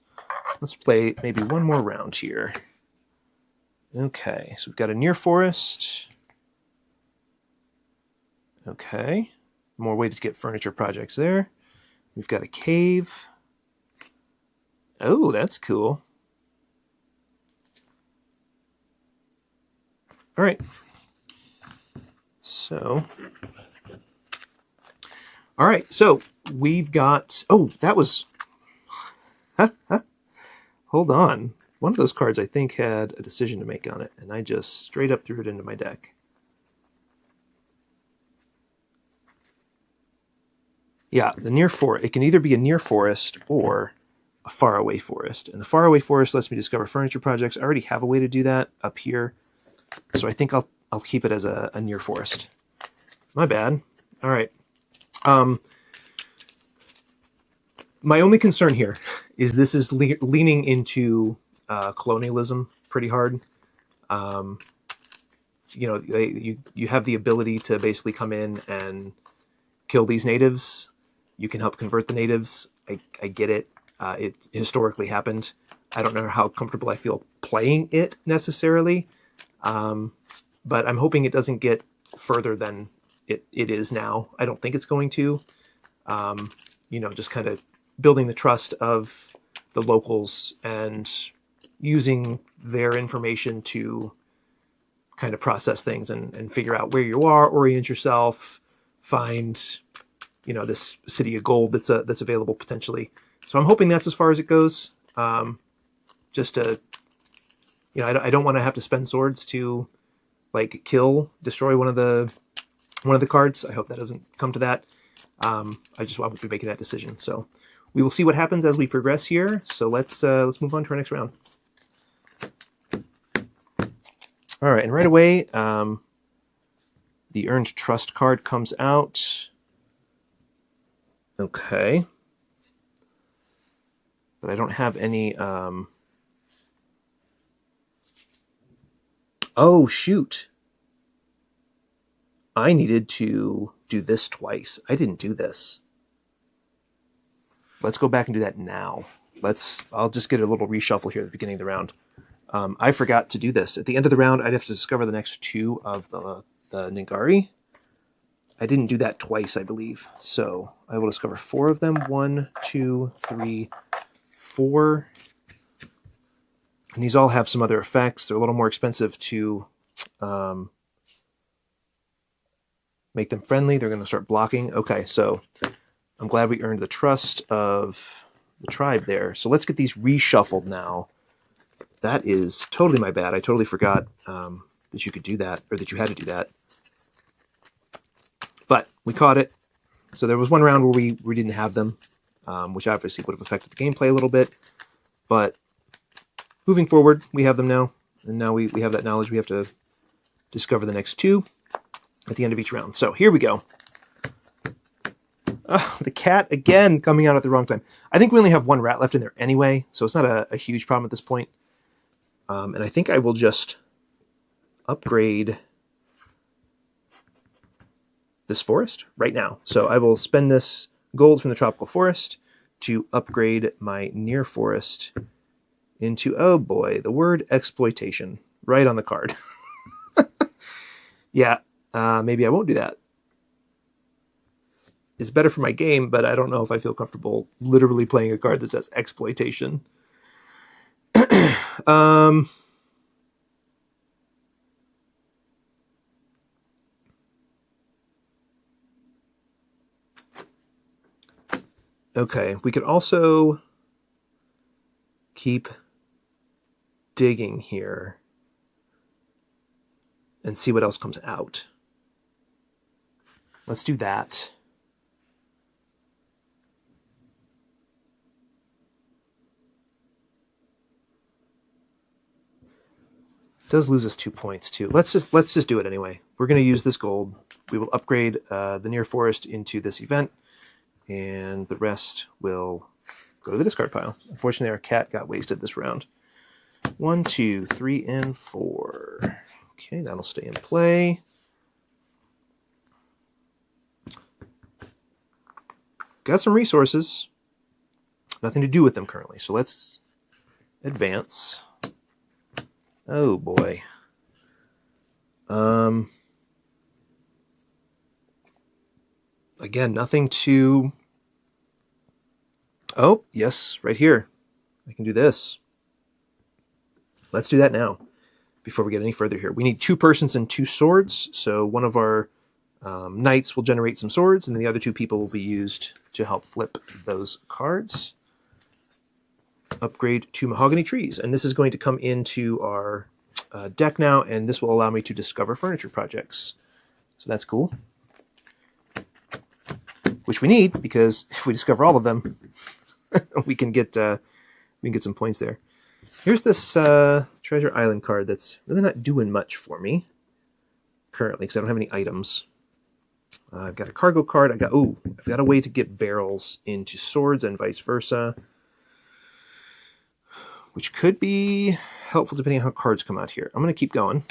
Let's play maybe one more round here. Okay, so we've got a near forest. Okay, more ways to get furniture projects there. We've got a cave. Oh, that's cool. All right. So, all right, so we've got, oh, that was, hold on. One of those cards I think had a decision to make on it, and I just straight up threw it into my deck. Yeah, the near forest, it can either be a near forest or a faraway forest. And the faraway forest lets me discover furniture projects. I already have a way to do that up here. So I think I'll keep it as a near forest. My bad. All right. My only concern here is this is leaning into colonialism pretty hard. You have the ability to basically come in and kill these natives. You can help convert the natives. I get it. It historically happened. I don't know how comfortable I feel playing it necessarily. But I'm hoping it doesn't get further than it is now. I don't think it's going to. Just kind of building the trust of the locals and using their information to kind of process things and figure out where you are, orient yourself, find, this city of gold that's available potentially. So I'm hoping that's as far as it goes. just to, I don't want to have to spend swords to like destroy one of the cards. I hope that doesn't come to that. I won't be making that decision. So we will see what happens as we progress here. So let's move on to our next round. All right, and right away, the Earned Trust card comes out. Okay. But I don't have any... Oh, shoot. I needed to do this twice. I didn't do this. Let's go back and do that now. I'll just get a little reshuffle here at the beginning of the round. I forgot to do this. At the end of the round, I'd have to discover the next 2 of the Ningari. I didn't do that twice, I believe. So I will discover 4 of them. 1, 2, 3, 4. And these all have some other effects. They're a little more expensive to make them friendly. They're going to start blocking. Okay, so I'm glad we earned the trust of the tribe there. So let's get these reshuffled now. That is totally my bad. I totally forgot that you could do that, or that you had to do that. But we caught it. So there was one round where we didn't have them, which obviously would have affected the gameplay a little bit. But moving forward, we have them now. And now we have that knowledge. We have to discover the next 2 at the end of each round. So here we go. The cat, again, coming out at the wrong time. I think we only have 1 rat left in there anyway, so it's not a huge problem at this point. And I think I will just upgrade this forest right now. So I will spend this gold from the tropical forest to upgrade my near forest into, oh boy, the word exploitation right on the card. Yeah, maybe I won't do that. It's better for my game, but I don't know if I feel comfortable literally playing a card that says exploitation. Okay, we could also keep digging here and see what else comes out. Let's do that. It does lose us 2 points too. Let's just do it anyway. We're going to use this gold. We will upgrade the near forest into this event, and the rest will go to the discard pile. Unfortunately, our cat got wasted this round. 1, 2, 3, and 4. Okay, that'll stay in play. Got some resources. Nothing to do with them currently, so let's advance. Oh boy. Again, nothing to... Oh, yes, right here. I can do this. Let's do that now, before we get any further here. We need 2 persons and 2 swords, so one of our knights will generate some swords, and then the other 2 people will be used to help flip those cards. Upgrade 2 mahogany trees, and this is going to come into our deck now, and this will allow me to discover furniture projects. So that's cool. Which we need, because if we discover all of them, we can get some points there. Here's this Treasure Island card that's really not doing much for me currently, because I don't have any items. I've got a cargo card. I've got a way to get barrels into swords and vice versa, which could be helpful depending on how cards come out here. I'm going to keep going.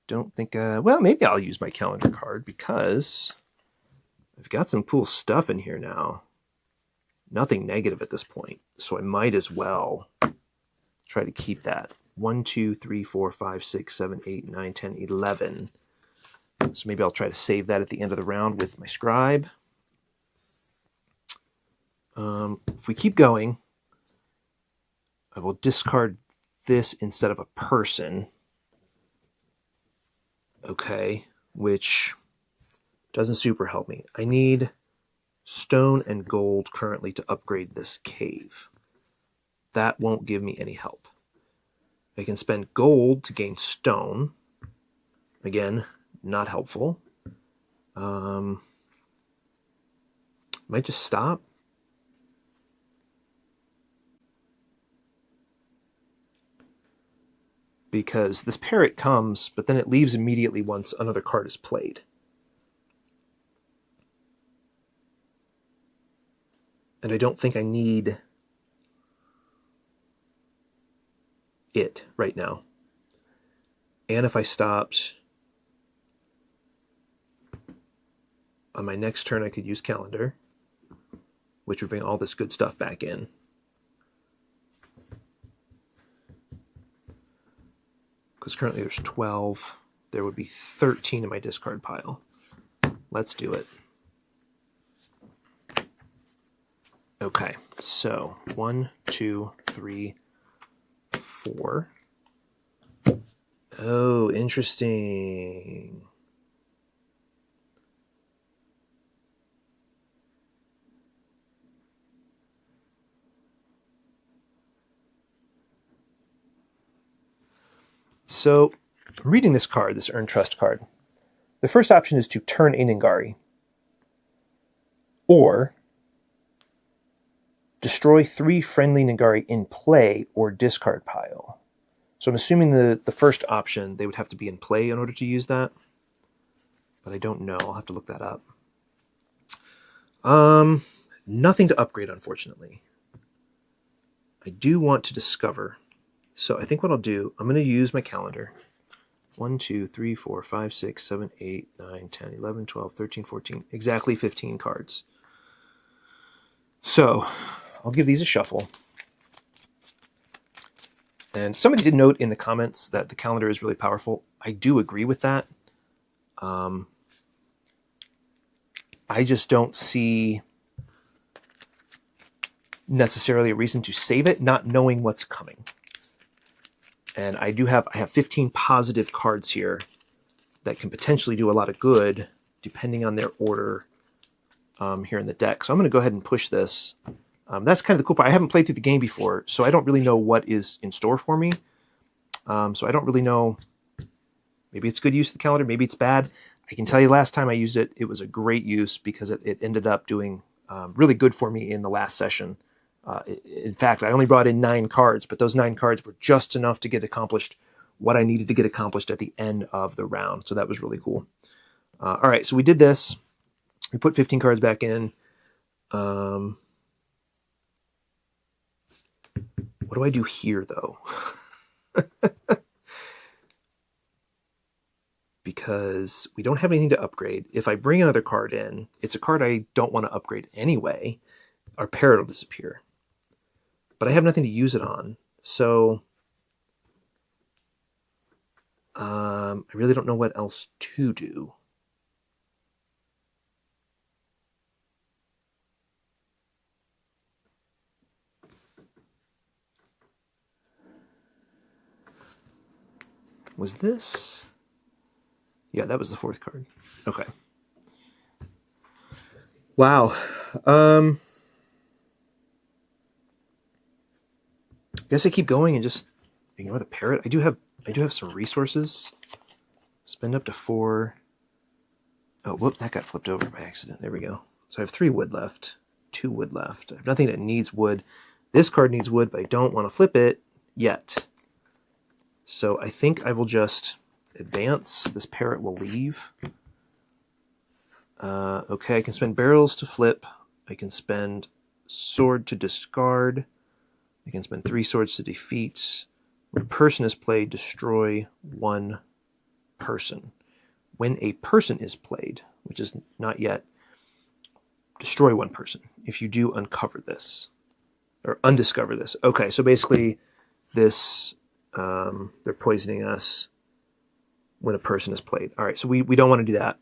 Don't think... well, maybe I'll use my calendar card, because I've got some cool stuff in here now. Nothing negative at this point, so I might as well try to keep that. 1, 2, 3, 4, 5, 6, 7, 8, 9, 10, 11. So maybe I'll try to save that at the end of the round with my scribe. If we keep going, I will discard this instead of a person. Okay, which doesn't super help me. I need stone and gold currently to upgrade this cave. that won't give me any help. I can spend gold to gain stone. Again, not helpful. Might just stop. Because this parrot comes, but then it leaves immediately once another card is played. And I don't think I need it right now. And if I stopped on my next turn, I could use calendar, which would bring all this good stuff back in. Because currently there's 12. There would be 13 in my discard pile. Let's do it. Okay, so 1, 2, 3, 4. Oh, interesting. So, reading this card, this Earn Trust card, the first option is to turn a Ningari, or destroy 3 friendly Ningari in play or discard pile. So I'm assuming the first option, they would have to be in play in order to use that, but I don't know. I'll have to look that up. Nothing to upgrade, unfortunately. I do want to discover. So I think what I'll do, I'm going to use my calendar. 1, 2, 3, 4, 5, 6, 7, 8, 9, 10, 11, 12, 13, 14. Exactly 15 cards. So I'll give these a shuffle. And somebody did note in the comments that the calendar is really powerful. I do agree with that. I just don't see necessarily a reason to save it, not knowing what's coming. And I have 15 positive cards here that can potentially do a lot of good depending on their order here in the deck. So I'm going to go ahead and push this. That's kind of the cool part. I haven't played through the game before, so I don't really know what is in store for me. So I don't really know. Maybe it's good use of the calendar. Maybe it's bad. I can tell you last time I used it, it was a great use because it ended up doing really good for me in the last session. In fact, I only brought in 9 cards, but those 9 cards were just enough to get accomplished what I needed to get accomplished at the end of the round. So that was really cool. All right, so we did this. We put 15 cards back in. What do I do here, though? Because we don't have anything to upgrade. If I bring another card in, it's a card I don't want to upgrade anyway. Our parrot will disappear. But I have nothing to use it on. So I really don't know what else to do. Was this? Yeah, that was the 4th card. Okay. Wow. Guess I keep going and just ignore the parrot. I do have some resources. Spend up to 4. Oh, whoop, that got flipped over by accident. There we go. So I have 3 wood left, 2 wood left. I have nothing that needs wood. This card needs wood, but I don't want to flip it yet. So I think I will just advance. This parrot will leave. Okay, I can spend barrels to flip. I can spend sword to discard. I can spend 3 swords to defeat. When a person is played, destroy 1 person. When a person is played, which is not yet, destroy 1 person. If you do, uncover this. Or undiscover this. Okay, so basically this, they're poisoning us when a person is played. All right, so we don't want to do that.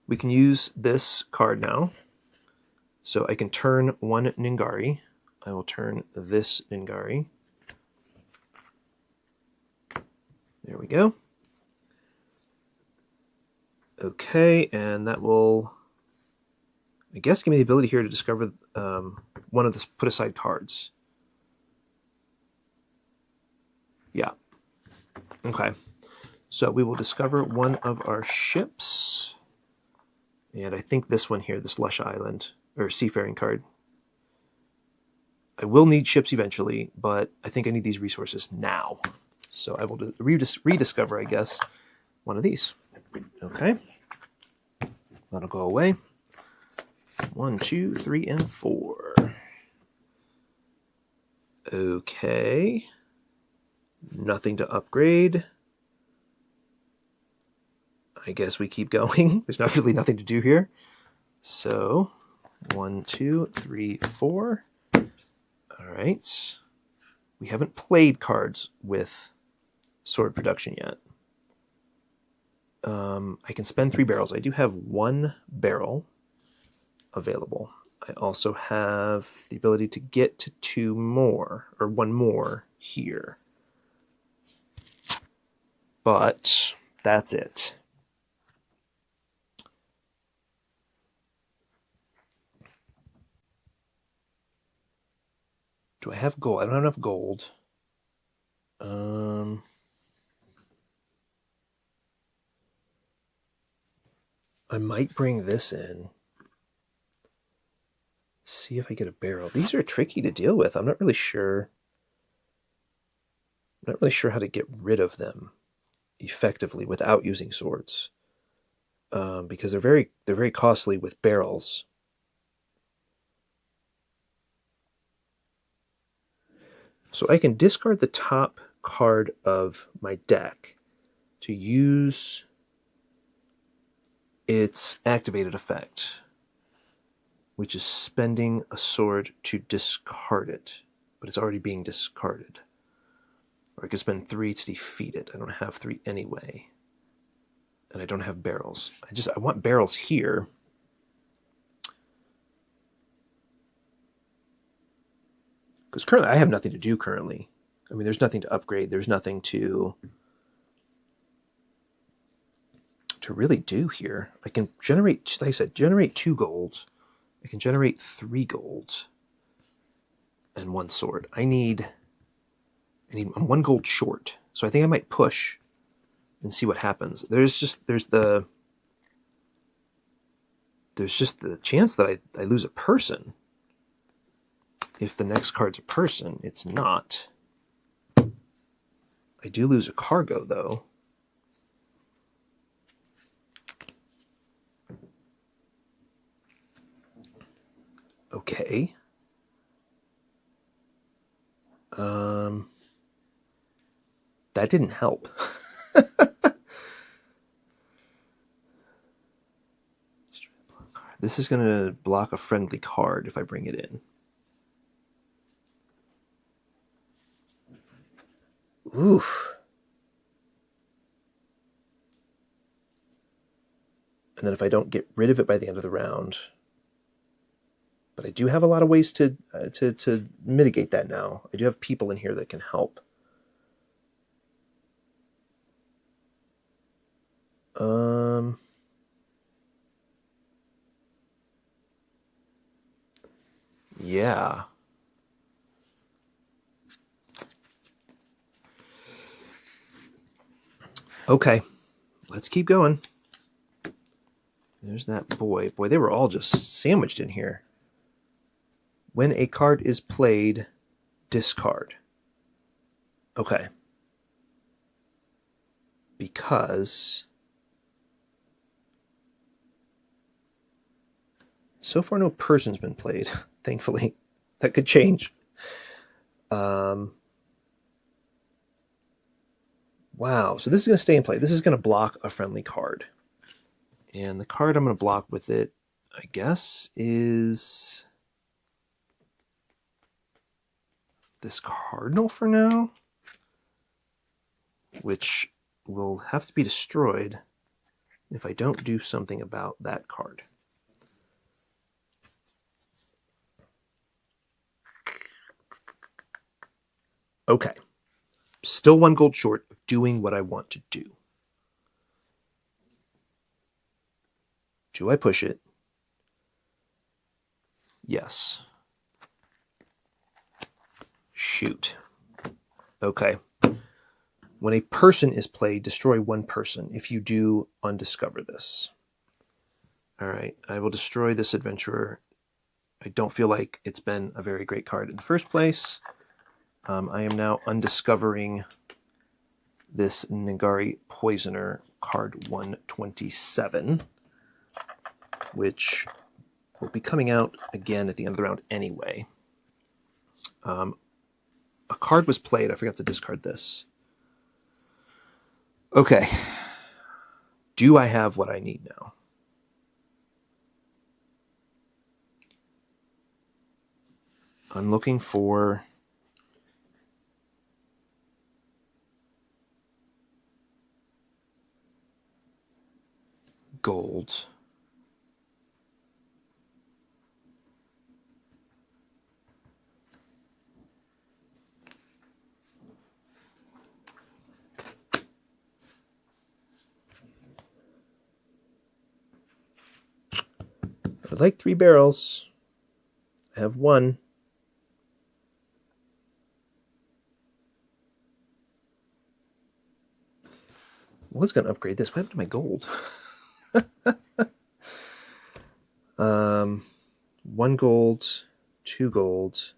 We can use this card now. So I can turn 1 Ningari. I will turn this Ningari. There we go. Okay, and that will... I guess give me the ability here to discover one of the put aside cards. Yeah. Okay. So we will discover one of our ships. And I think this one here, this Lush Island, or Seafaring card. I will need ships eventually, but I think I need these resources now. So I will rediscover, I guess, one of these. Okay. That'll go away. 1, 2, 3, and 4. Okay. Nothing to upgrade. I guess we keep going. There's not really nothing to do here. So 1, 2, 3, 4. All right. We haven't played cards with sword production yet. I can spend 3 barrels. I do have 1 barrel available. I also have the ability to get to 2 more, or 1 more here. But that's it. Do I have gold? I don't have enough gold. I might bring this in. See if I get a barrel. These are tricky to deal with. I'm not really sure. I'm not really sure how to get rid of them effectively without using swords, because they're very costly with barrels. So I can discard the top card of my deck to use its activated effect, which is spending a sword to discard it, but it's already being discarded. Or I could spend 3 to defeat it. I don't have 3 anyway. And I don't have barrels. I want barrels here. Because currently I have nothing to do currently. I mean, there's nothing to upgrade. There's nothing to really do here. I can generate, like I said, generate 2 gold. I can generate 3 gold and 1 sword. I'm 1 gold short. So I think I might push and see what happens. There's just the chance that I lose a person. If the next card's a person, it's not. I do lose a cargo, though. Okay. That didn't help. This is going to block a friendly card if I bring it in. Oof. And then if I don't get rid of it by the end of the round. But I do have a lot of ways to mitigate that now. I do have people in here that can help. Yeah. Okay, let's keep going. There's that boy. Boy, they were all just sandwiched in here. When a card is played, discard. Okay. Because so far no person's been played, thankfully. That could change. Wow, so this is going to stay in play. This is going to block a friendly card. And the card I'm going to block with it, I guess, is this Cardinal for now, which will have to be destroyed if I don't do something about that card. Okay. Still 1 gold short of doing what I want to do. Do I push it? Yes. Shoot. Okay. When a person is played, destroy one person. If you do, undiscover this. All right. I will destroy this adventurer. I don't feel like it's been a very great card in the first place. I am now undiscovering this Nagari Poisoner, card 127, which will be coming out again at the end of the round anyway. A card was played. I forgot to discard this. Okay. Do I have what I need now? I'm looking for gold. I would like 3 barrels. I have 1. I was going to upgrade this. What happened to my gold? 1 gold, 2 gold.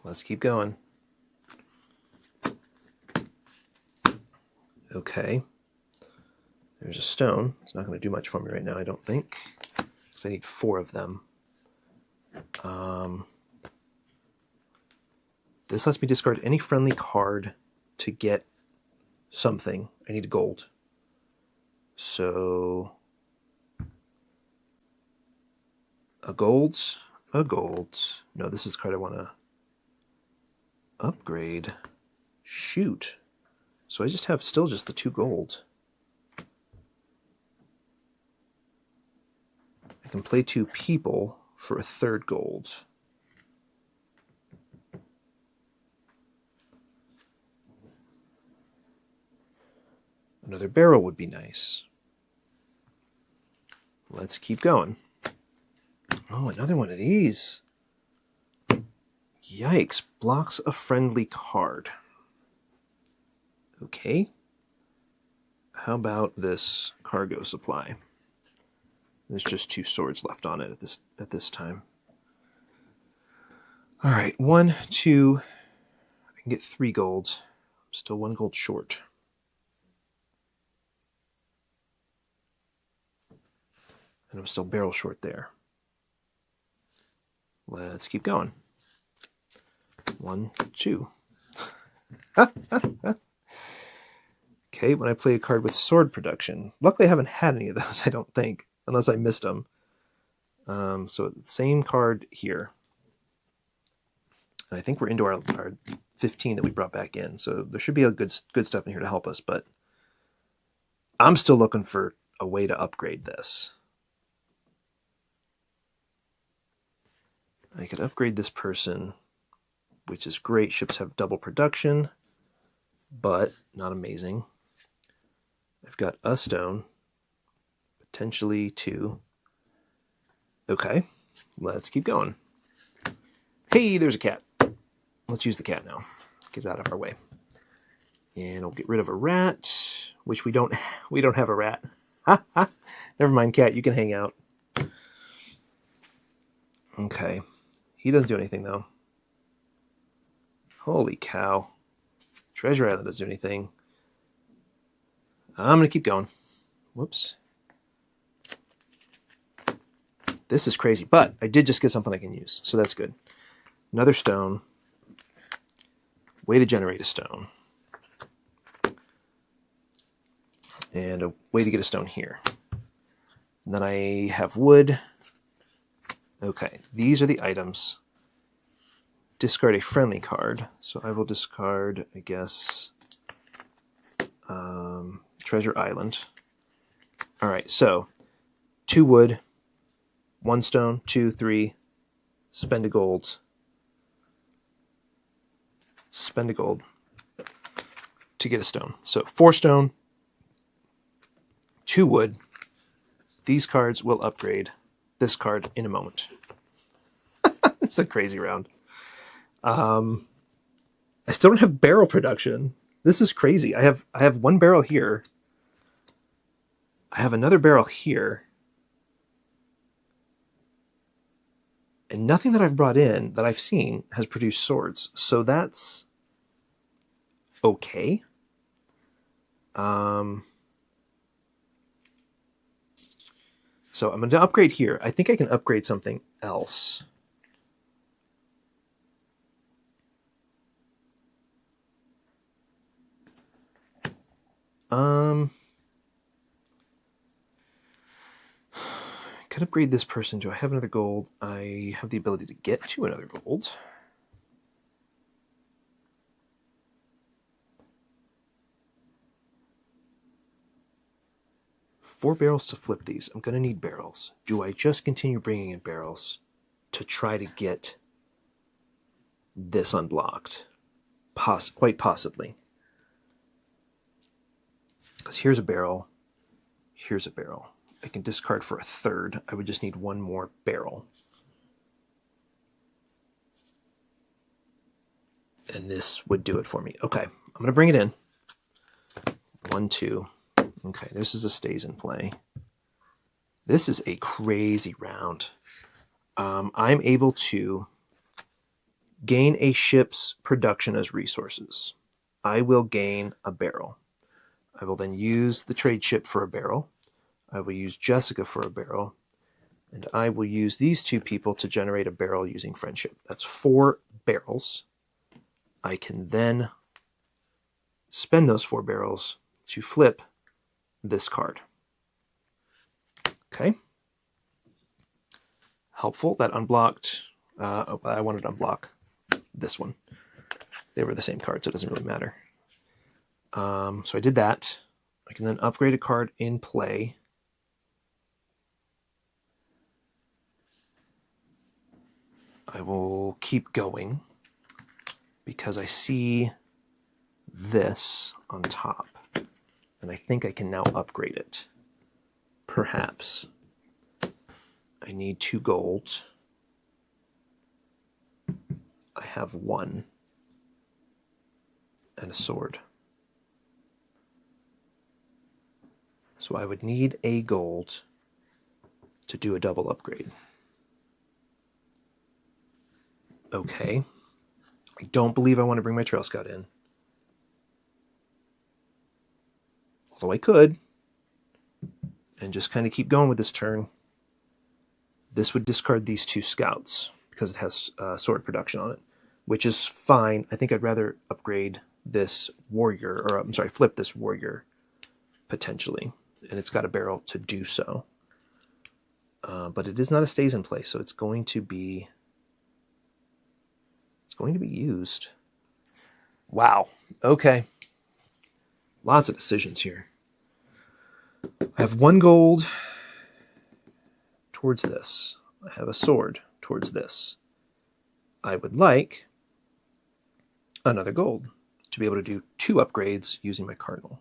Let's keep going. Okay. There's a stone. It's not going to do much for me right now, I don't think, because I need 4 of them. This lets me discard any friendly card to get something. I need a gold. So a gold. No, this is the card I want to upgrade. Shoot. So I just have still just the 2 gold. I can play 2 people for a 3rd gold. Another barrel would be nice. Let's keep going. Oh, another one of these. Yikes. Blocks a friendly card. Okay. How about this cargo supply? There's just 2 swords left on it at this time. All right, 1, 2. I can get 3 gold. I'm still 1 gold short. And I'm still barrel short there. Let's keep going. 1, 2. Okay, when I play a card with sword production. Luckily I haven't had any of those, I don't think, unless I missed them. So same card here. And I think we're into our 15 that we brought back in, so there should be a good stuff in here to help us, but I'm still looking for a way to upgrade this. I could upgrade this person, which is great. Ships have double production, but not amazing. I've got a stone, potentially 2. Okay, let's keep going. Hey, there's a cat. Let's use the cat now. Get it out of our way. And I'll get rid of a rat, which we don't have a rat. Never mind, cat, you can hang out. Okay. He doesn't do anything, though. Holy cow. Treasure Island doesn't do anything. I'm going to keep going. Whoops. This is crazy, but I did just get something I can use, so that's good. Another stone. Way to generate a stone. And a way to get a stone here. And then I have wood. Okay, these are the items. Discard a friendly card. So I will discard, I guess, Treasure Island. All right, so 2 wood, 1 stone, 2, 3, spend a gold. Spend a gold to get a stone. So 4 stone, 2 wood. These cards will upgrade this card in a moment. It's a crazy round. I still don't have barrel production. This is crazy. I have 1 barrel here. I have another barrel here. And nothing that I've brought in that I've seen has produced swords. So that's okay. So I'm going to upgrade here. I think I can upgrade something else. I could upgrade this person. Do I have another gold? I have the ability to get to another gold. Four barrels to flip these. I'm going to need barrels. Do I just continue bringing in barrels to try to get this unblocked? Quite possibly. Because here's a barrel. Here's a barrel. I can discard for a third. I would just need 1 more barrel. And this would do it for me. Okay, I'm going to bring it in. 1, 2. Okay, this is a stays in play. This is a crazy round. I'm able to gain a ship's production as resources. I will gain a barrel. I will then use the trade ship for a barrel. I will use Jessica for a barrel. And I will use these 2 people to generate a barrel using friendship. That's 4 barrels. I can then spend those 4 barrels to flip this card. Okay. Helpful. That unblocked. I wanted to unblock this one. They were the same card, so it doesn't really matter. So I did that. I can then upgrade a card in play. I will keep going because I see this on top. And I think I can now upgrade it. Perhaps. I need 2 gold. I have 1. And a sword. So I would need a gold to do a double upgrade. Okay. I don't believe I want to bring my Trail Scout in. Although I could. And just kind of keep going with this turn. This would discard these 2 scouts because it has sword production on it, which is fine. I think I'd rather upgrade this warrior, or I'm sorry, flip this warrior potentially. And it's got a barrel to do so. But it is not a stays in place, so it's going to be used. Wow. Okay. Lots of decisions here. I have 1 gold towards this. I have a sword towards this. I would like another gold to be able to do 2 upgrades using my cardinal.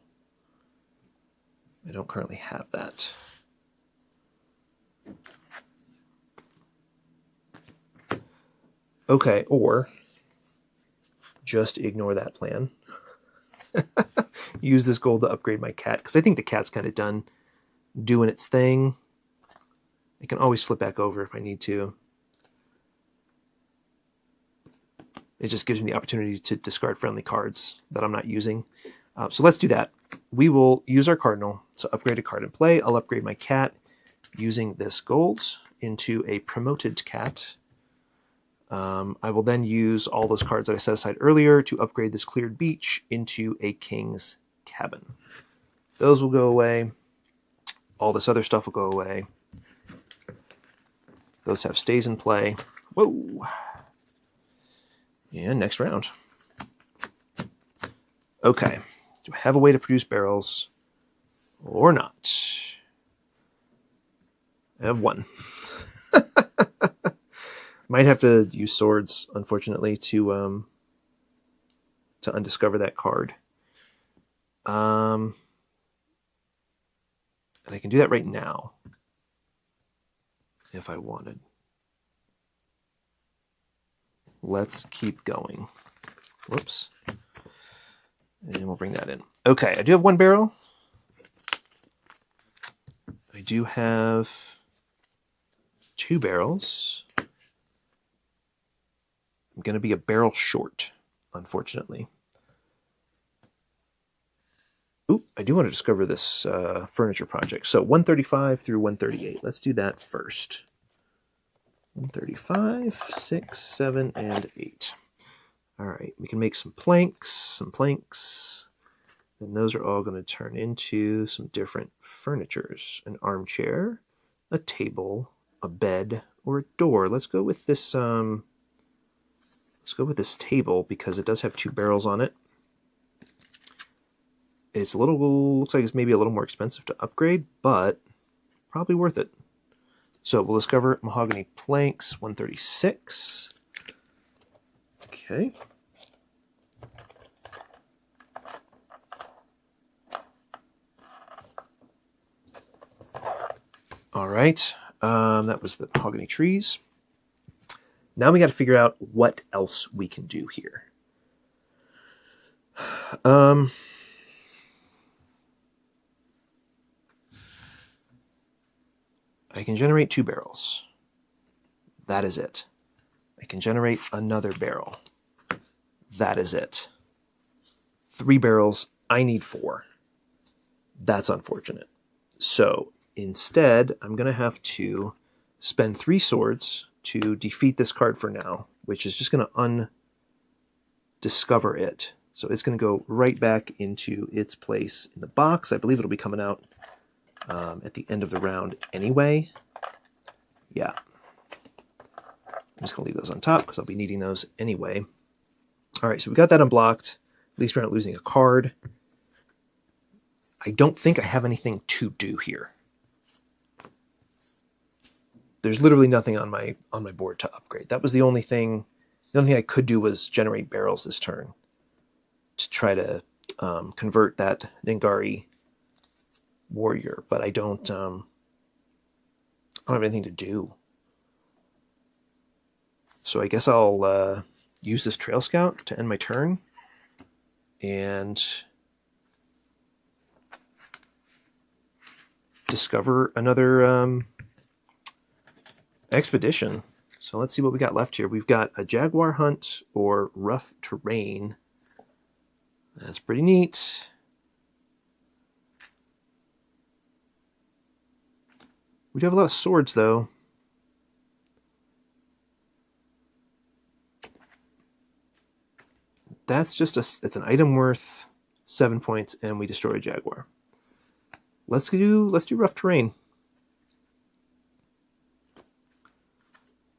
I don't currently have that. Okay, or just ignore that plan. Use this gold to upgrade my cat, because I think the cat's kind of done doing its thing. I can always flip back over if I need to. It just gives me the opportunity to discard friendly cards that I'm not using. So let's do that. We will use our cardinal to upgrade a card in play. I'll upgrade my cat using this gold into a promoted cat. I will then use all those cards that I set aside earlier to upgrade this cleared beach into a king's cabin. Those will go away. All this other stuff will go away. Those have stays in play. Whoa. And next round. Okay. Do I have a way to produce barrels or not? I have 1. Might have to use swords, unfortunately, to undiscover that card. And I can do that right now if I wanted. Let's keep going. Whoops. And we'll bring that in. Okay, I do have 1 barrel. I do have 2 barrels. I'm going to be a barrel short, unfortunately. Ooh, I do want to discover this furniture project. So 135 through 138. Let's do that first. 135, 6, 7, and 8. All right, we can make some planks, and those are all going to turn into some different furnitures. An armchair, a table, a bed, or a door. Let's go with this. Let's go with this table because it does have 2 barrels on it. It's a little, looks like it's maybe a little more expensive to upgrade, but probably worth it. So we'll discover mahogany planks, 136. Okay. All right. That was the mahogany trees. Now we got to figure out what else we can do here. I can generate 2 barrels. That is it. I can generate another barrel. That is it. 3 barrels. I need 4. That's unfortunate. So instead, I'm going to have to spend 3 swords to defeat this card for now, which is just going to undiscover it. So it's going to go right back into its place in the box. I believe it'll be coming out at the end of the round anyway. Yeah. I'm just going to leave those on top because I'll be needing those anyway. All right, so we got that unblocked. At least we're not losing a card. I don't think I have anything to do here. There's literally nothing on my board to upgrade. That was the only thing. The only thing I could do was generate barrels this turn to try to convert that Ningari warrior, but I don't have anything to do. So I guess I'll use this Trail Scout to end my turn and discover another expedition. So let's see what we got left here. We've got a jaguar hunt or rough terrain. That's pretty neat. We do have a lot of swords, though. That's just it's an item worth 7 points, and we destroy a jaguar. Let's do rough terrain.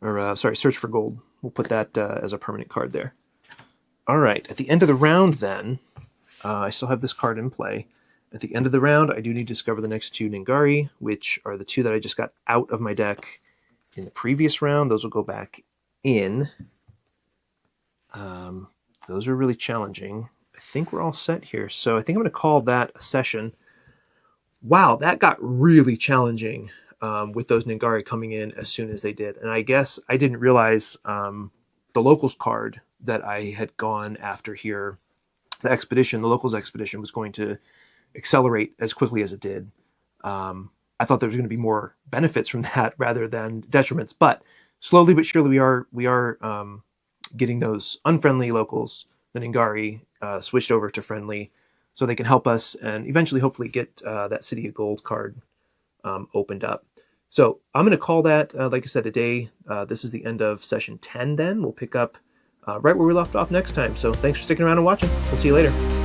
Or sorry, search for gold. We'll put that as a permanent card there. All right, at the end of the round, then, I still have this card in play. At the end of the round, I do need to discover the next 2 Ningari, which are the 2 that I just got out of my deck in the previous round. Those will go back in. Those are really challenging. I think we're all set here. So I think I'm going to call that a session. Wow, that got really challenging with those Ningari coming in as soon as they did. And I guess I didn't realize the locals card that I had gone after here, the locals expedition was going to accelerate as quickly as it did. I thought there was going to be more benefits from that rather than detriments, but slowly but surely we are getting those unfriendly locals, the Ningari, switched over to friendly so they can help us and eventually hopefully get that City of Gold card opened up. So I'm going to call that, like I said, a day. This is the end of session 10 then. We'll pick up right where we left off next time. So thanks for sticking around and watching. We'll see you later.